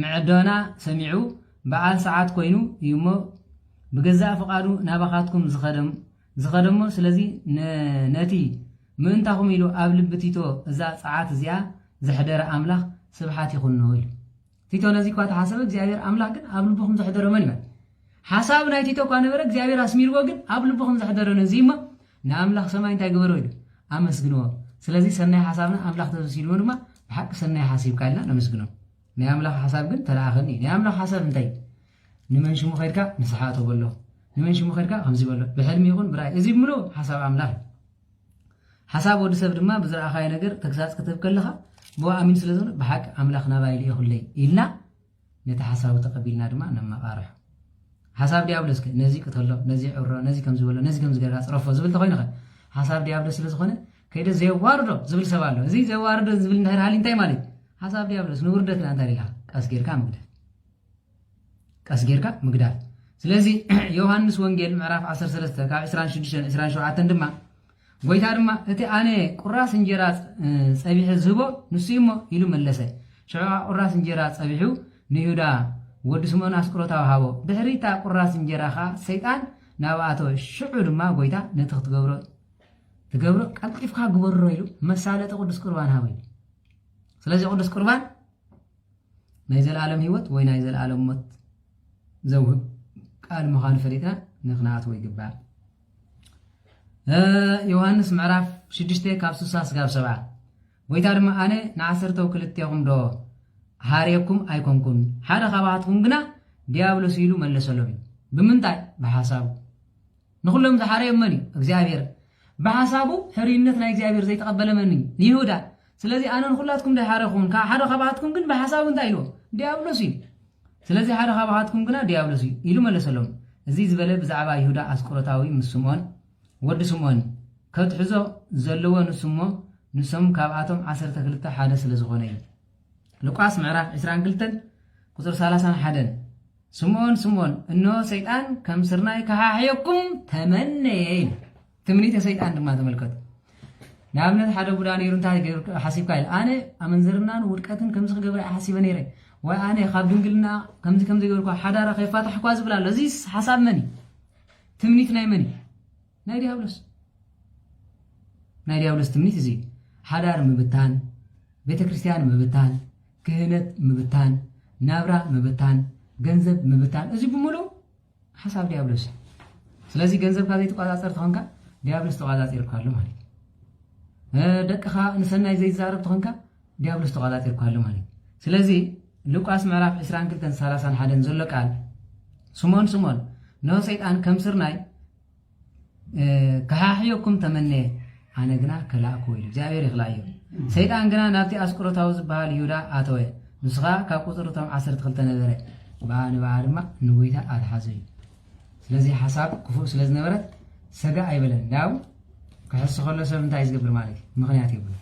ምዕዶና ሰሚዑ በዓል ሰዓት ኮይኑ እዩሞ ብገዛእ ፍቃዱ ናባኻትኩም ዝኸደሞ ስለዚ ነቲ ምእንታኹም ኢሉ ኣብ ልቢ ቲቶ እዛ ፀዓት እዚኣ ዘሕደረ ኣምላኽ ስብሓት ይኹን ነው ኢሉ ቲቶ ነዚ እኳ ተሓሰበ እግዚኣብሔር ኣምላኽ ግን ኣብ ልብኹም ዘሕደረ መን ይበል ሓሳብ ናይ ቲቶ እኳ ነበረ እግዚኣብሔር ኣስሚርዎ ግን ኣብ ልብኹም ዘሕደረ ነዚ እሞ ንኣምላኽ ሰማይ እንታይ ግበሮ ኢሉ ኣመስግንዎ ስለዚ ሰናይ ሓሳብና ኣምላኽ ተወሲልዎ ድማ ብሓቂ ሰናይ ሓሲብካ ኢልና ነመስግኖ ናይ ኣምላኽ ሓሳብ ግን ተላኣኸኒ ናይ ኣምላኽ ሓሳብ እንታይ ንመን ሽሙ ኸይድካ ንስሓቶ በሎ ንመን ሽሙ ኸይድካ ከምዚ በሎ ብሕልሚ ይኹን ብራእይ እዚ ብሙሉ ሓሳብ ኣምላኽ ሓሳብ ወዲ ሰብ ድማ ብዝረኣኻዮ ነገር ተግሳፅ ክትህብ ከለኻ ብዋ ኣሚን ስለ ዝኾነ ብሓቂ ኣምላኽ ናባይሉ ይኹለይ ኢልና ነቲ ሓሳቡ ተቐቢልና ድማ ነመቓርሖ ሓሳብ ዲያብሎስ ነዚ ቅተሎ ነዚ ዕብሮ ነዚ ከምዚ በሎ ነዚ ከምዚ ገርካ ፅረፎ ዝብል ተኮይንኸ ሓሳብ ዲያብሎስ ስለ ዝኾነ ከይደ ዘየዋርዶ ዝብል ሰብ ኣሎ እዚ ዘየዋርዶ ዝብል እንድሕር እንታይ ማለት ሓሳብ ዲያብሎስ ንውርደትና እንታይ ኢልካ ቀስ ጌርካ ምግዳፍ ስለዚ ዮሃንስ ወንጌል ምዕራፍ 13 ካብ 26 27 ድማ ጎይታ ድማ እቲ ኣነ ቁራስ እንጀራ ፀቢሑ ዝህቦ ንሱ እሞ ኢሉ መለሰ ሽዑ ቁራስ እንጀራ ፀቢሑ ንይሁዳ ወዲ ስምዖን ኣስቆሮታ ወሃቦ ድሕሪታ ቁራስ እንጀራ ኸ ሰይጣን ናብኣቶ ሽዑ ድማ ጎይታ ነቲ ክትገብሮ ቀልጢፍካ ግበሮ ኢሉ መሳለጢ ቅዱስ ቁርባን ሃበ ኢሉ ስለዚ ቅዱስ ቁርባን ናይ ዘለኣለም ህይወት ወይ ናይ ዘለኣለም ሞት ዘውህብ ቃል ምዃኑ ፈሊጥና ንኽንኣትዎ ይግባእ ዮሃንስ ምዕራፍ 6 ካብ 60 እስካብ 70 ጎይታ ድማ ኣነ ንዓሰርተ ክልቴኹም ዶ ሃርየኩም ኣይኮንኩን ሓደ ካብኣትኩም ግና ዲያብሎስ ኢሉ መለሰሎም ብምንታይ ብሓሳቡ ንኹሎም ዝሓረዮም መን እዩ እግዚኣብሔር ብሓሳቡ ሕርይነት ናይ እግዚኣብሔር ዘይተቐበለ መን እዩ ይሁዳ ስለዚህ ኣነ ንኹላትኩም ዳይሓረኹም ሓደ ካብኣትኩም ግን ብሓሳብ እንታይ ኢሉ ዲያብሎስ እዩ ስለዚህ ሓደ ካብኣትኩም ግና ዲያብሎስ እዩ ኢሉ መለሰሎም እዚ ዝበለ ብዛዕባ ይሁዳ ኣስቆሮታዊ ምስ ስምዖን ወዲ ስምዖን ከትሕዞ ዘለዎ ንስሞ ንሶም ካብኣቶም 12 ሓደ ስለ ዝኾነ እዩ ሉቃስ ምዕራፍ 22 ቁጥር 31 ስምዖን እነሆ ሰይጣን ከም ስርናይ ከሓሕየኩም ተመነየ ትምኒት ሰይጣን ድማ ተመልከቱ ንኣብነት ሓደ ቡዳ ነይሩ እንታይ ሓሲብካ ኢል ኣነ ኣመንዝርናን ውድቀትን ከምዚ ክገብረ ሓሲበ ነይረ ወይ ኣነ ካብ ድንግልና ከምዚ ገበርኳ ሓዳራ ከይፋታሕኳ ዝብል ኣሎ እዚ ሓሳብ መን ትምኒት ናይ መን ናይ ዲያብሎስ ትምኒት እዚ ሓዳር ምብታን ቤተክርስትያን ምብታን ክህነት ምብታን ናብራ ምብታን ገንዘብ ምብታን እዚ ብሙሉ ሓሳብ ዲያብሎስ ስለዚህ ገንዘብካ ዘይተቆጻጸር ተኾንካ ዲያብሎስ ተቆጻጺርካ ኣሎ ማለት ደቅኻ ንሰናይ ዘይዛረብ ተኾንካ ዲያብሎስ ተቆጻጺርካ ኣሎ ማለት ስለዚህ ሉቃስ ምዕራፍ 22:31 ዘሎ ቃል ስምዖን ነው ሰይጣን ከም ስርናይ ከሓሕየኩም ተመነየ ኣነ ግና ከላእኩ ኢሉ እግዚአብሔር ይኽላዮ ሰይጣን ግና ናብቲ ኣስቆሮታዊ ዝበሃል ይሁዳ ኣተወ ንስኻ ካብ ቁጥርቶም 12 ነበረ ባንባ ድማ ንጎይታ ኣትሓዘ እዩ ስለዚ ሓሳብ ክፉእ ስለ ዝነበረት ሰጋ ኣይበለን ዳው ክሕስ ከሎ ሰብ እንታይ ዝገብር ማለት ምክንያት ይብሉ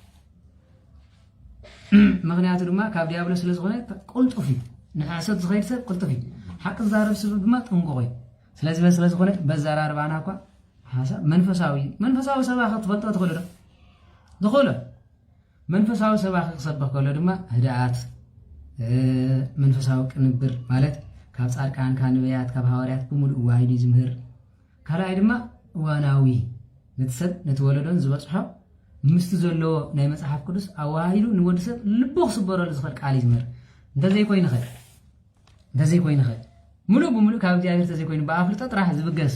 ምክንያቱ ድማ ካብ ዲያብሎስ ስለ ዝኾነ ቁልጡፍ እዩ ንሓሰብ ዝኸይድ ሰብ ቁልጡፍ እዩ ሓቂ ዛረብ ሰብ ድማ ጥንቁቕ እዩ ስለዚ ስለ ዝኾነ በዛራርባና እኳ ሓሳብ መንፈሳዊ ሰባኺ ትፈልጦ ትኽእሉ ዶ ዝኽእሎ መንፈሳዊ ሰባኺ ክሰብኽ ከሎ ድማ ህድኣት መንፈሳዊ ቅንብር ማለት ካብ ጻድቃን ካብ ነቢያት ካብ ሃዋርያት ብሙሉእ ዋሂዱ ዝምህር ካልኣይ ድማ እዋናዊ ነትሰብ ነትወለዶን ዝበፅሖ ምስቲ ዘለዎ ናይ መጽሓፍ ቅዱስ ኣዋሂዱ ንወዲ ሰብ ልቡ ክስበረሉ ዝኽእል ቃል ይዝምህር እንተዘይ ኮይኑ ኸ ሙሉእ ብሙሉእ ካብ እግዚአብሔር ተዘይኮይኑ ብኣፍልጦ ጥራሕ ዝብገስ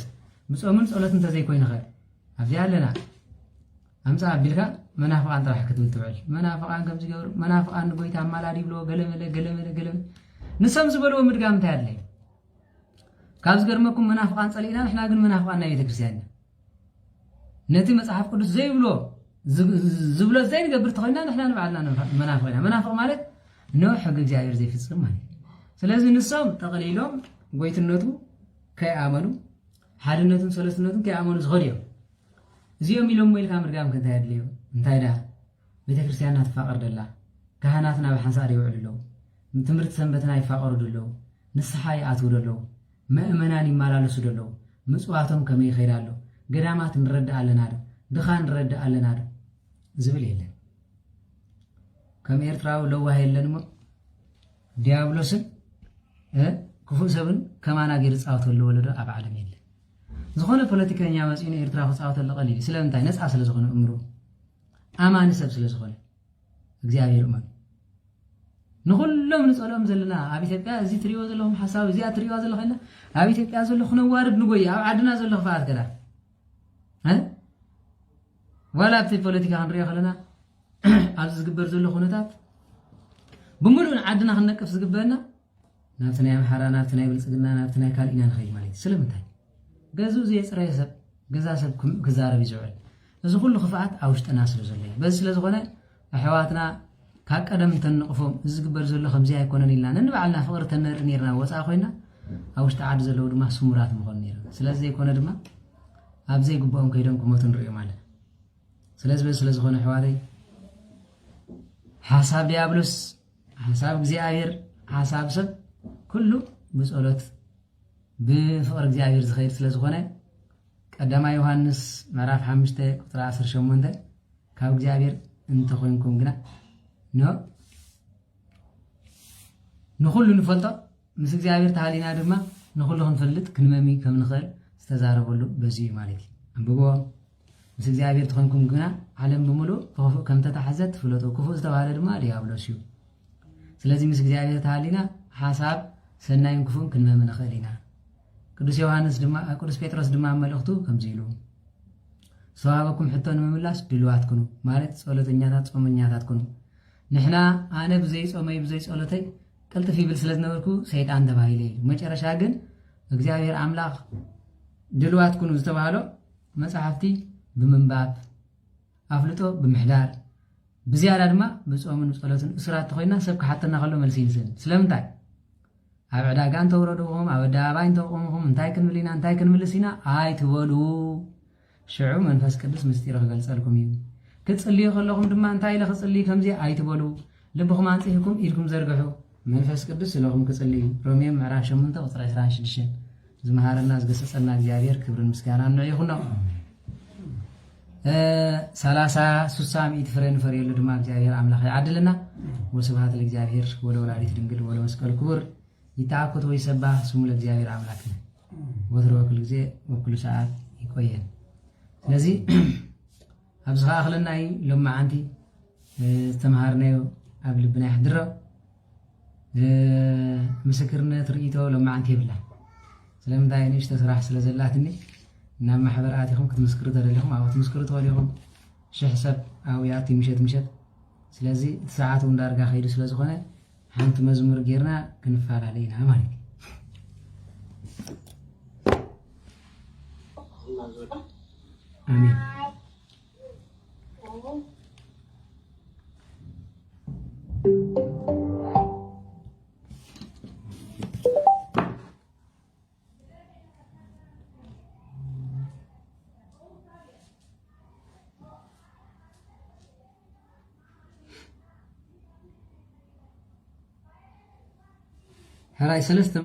ብጾምን ጸሎትን እንተዘይኮይኑ ኸ ኣብዚ ኣለና ኣምፃ ኣቢልካ መናፍቃን ጥራሕ ክትብል ትውዕል መናፍቃን ከም ዝገብሩ መናፍቃን ንጎይታ ኣማላዲ ይብሎ ገለመለ ንሶም ዝበልዎ ምድጋም እንታይ ኣድለይ ካብ ዝገርመኩም መናፍቃን ጸሊእና ንሕና ግን መናፍቃን ናይ ቤተክርስትያን ነቲ መጽሓፍ ቅዱስ ዘይብሎ ዝብሎ ዘይንገብር ተኾይና ንሕና ንባዕልና መናፍቅ ማለት ነው ሕጊ እግዚአብሔር ዘይፍጽም ማለት ስለዚህ ንሶም ጠቕሊሎም ጎይትነቱ ከይኣመኑ ሓድነቱን ሰለስትነቱን ከይኣመኑ ዝኸዱ እዮም እዚኦም ኢሎም ኢልካ ምርጋም እንታይ ኣድልዩ እንታይ ዳ ቤተክርስትያንና ትፋቐር ደላ ካህናትና ብሓንሳር ይውዕሉ ኣለዉ ትምህርቲ ሰንበትና ይፋቐሩ ደለዉ ንስሓ ይኣትዉ ደለዉ ምእመናን ይመላለሱ ደለዉ ምጽዋቶም ከመይ ይኸይድ ኣሎ ገዳማት ንረዳእ ኣለና ዶ ድኻ ንረዳእ ኣለና ዶ ዝብል የለን ከም ኤርትራዊ ለዋህ የለን እሞ ዲያብሎስን ክፉእ ሰብን ከማና ገይሩ ፃወት ኣለዎ ዶ ኣብ ዓለም የለን ዝኾነ ፖለቲከኛ መፂኡ ኤርትራ ክፃወት ኣሎ ቀሊል ስለምንታይ ነፃ ስለ ዝኾነ እምሩ ኣማኒ ሰብ ስለ ዝኾነ እግዚአብሔር እመኑ ንኹሎም ንጸሎም ዘለና ኣብ ኢትዮጵያ እዚ ትሪኦ ዘለኹም ሓሳብ እዚኣ ትሪኦ ዘለኹና ኣብ ኢትዮጵያ ዘሎ ክነዋርድ ንጎይ ኣብ ዓድና ዘሎ ክፋኣት ገዳ ዋላ ኣብቲ ፖለቲካ ክንሪኦ ከለና ኣብዚ ዝግበር ዘሎ ኩነታት ብሙሉእ ዓድና ክንነቅፍ ዝግበአና ናብቲ ናይ ኣምሓራ ናብቲ ናይ ብልፅግና ናብቲ ናይ ካልኢና ንኸይድ ማለት እዩ ስለምንታይ ገዙ ዘየፅረየ ሰብ ገዛ ሰብ ክዛረብ ይዝውዕል እዚ ኩሉ ክፍኣት ኣብ ውሽጥና ስለ ዘሎ እዩ በዚ ስለ ዝኾነ ኣሕዋትና ካብ ቀደም እንተንቕፎም እዚ ዝግበር ዘሎ ከምዚ ኣይኮነን ኢልና ነንባዕልና ፍቕሪ ተነርኢ ነርና ወፃእ ኮይና ኣብ ውሽጢ ዓዲ ዘለዉ ድማ ስሙራት ምኾኑ ነይሮም ስለዚ ዘይኮነ ድማ ኣብ ዘይግብኦም ከይዶም ክሞቱ ንሪኦም ኣለና ስለዚ በዚ ስለ ዝኾነ ኣሕዋተይ ሓሳብ ዲያብሎስ ሓሳብ እግዚኣብሔር ሓሳብ ሰብ ኩሉ ብጸሎት ብፍቕሪ እግዚኣብሔር ዝኸይድ ስለ ዝኾነ ቀዳማይ ዮሃንስ ምዕራፍ 5 ቁጥሪ 18 ካብ እግዚኣብሔር እንተኮይንኩም ግና ንኹሉ ንፈልጦ ምስ እግዚኣብሔር ተሃሊና ድማ ንኹሉ ክንፈልጥ ክንመሚ ከም ንኽእል ዝተዛረበሉ በዚ እዩ ማለት እዩ አንብቦ ምስ እግዚኣብሔር ተኮይንኩም ግና ዓለም ብሙሉእ ክፉእ ከም ተታሕዘ ትፍለጡ ክፉእ ዝተባሃለ ድማ ዲያብሎስ እዩ ስለዚ ምስ እግዚኣብሔር ተሃሊና ሓሳብ ሰናይን ክፉእን ክንመሚ ንኽእል ኢና ቅዱስ ጴጥሮስ ድማ መልእኽቱ ከምዚ ኢሉ ሰዋበኩም ሕቶ ንምምላስ ድልዋት ኩኑ ማለት ጸሎተኛታት ጾመኛታት ኩኑ ንሕና ኣነ ብዘይ ጾመይ ብዘይ ጸሎተይ ቅልጥፍ ይብል ስለ ዝነበርኩ ሰይጣን ተባሂለ እዩ መጨረሻ ግን እግዚአብሔር ኣምላኽ ድልዋት ኩኑ ዝተባሃሎ መጽሓፍቲ ብምንባብ ኣፍልጦ ብምሕዳር بزيادة ما بصومن وصلاتن اسرات تخوينا سب كحتنا خلو ملسين سن سلامتاي ኣብ ዕዳጋ እንተውረድዎም ኣብ ኣደባባይ እንተቆምኹም እንታይ ክንብል ኢና እንታይ ክንምልስ ኢና ኣይትበሉ ሽዑ መንፈስ ቅዱስ ምስጢር ክገልጸልኩም እዩ ክትጽልዩ ከለኹም ድማ እንታይ ኢለ ክጽልዩ ከምዚ ኣይትበሉ ልብኹም አንጽሕኩም ኢድኩም ዘርግሑ መንፈስ ቅዱስ ስለኹም ክጽልዩ ሮሜ ምዕራፍ 8 ቁጥር 26 ዝመሃረና ዝገሰጸና እግዚአብሔር ክብርን ምስጋናን ንዑ ይኹን ነው 30 60 ሚት ፍሬን ፍሬሉ ድማ እግዚአብሔር አምላክ ያድልና ወስብሐት ለእግዚአብሔር ወለወላዲት ድንግል ወለመስቀል ክቡር ይታኮት ወይሰባህ ስሙ ለእግዚአብሔር አምላክ ወትሮ ወክል ጊዜ ወክል ሰዓት ይቆየን ስለዚህ አብዝኻ አኽለናይ ለማዓንቲ ተማሃርናዮ ኣብ ልብና ይሕድሮ ምስክርነት ርእይቶ ለማዓንቲ ይብላ ስለምንታይ ንእሽተ ስራሕ ስለዘላትኒ ናብ ማሕበራት ይኹም ክትምስክሩ ተደሊኹም ኣብ ትምስክሩ ተወሊኹም ሽሕ ሰብ ኣብያት ምሸት ስለዚህ ሰዓቱ እንዳርጋ ኸይዱ ስለዝኾነ ሓንቲ መዝሙር ጌርና ክንፋላለይና ማለት አሜን هراي سلسته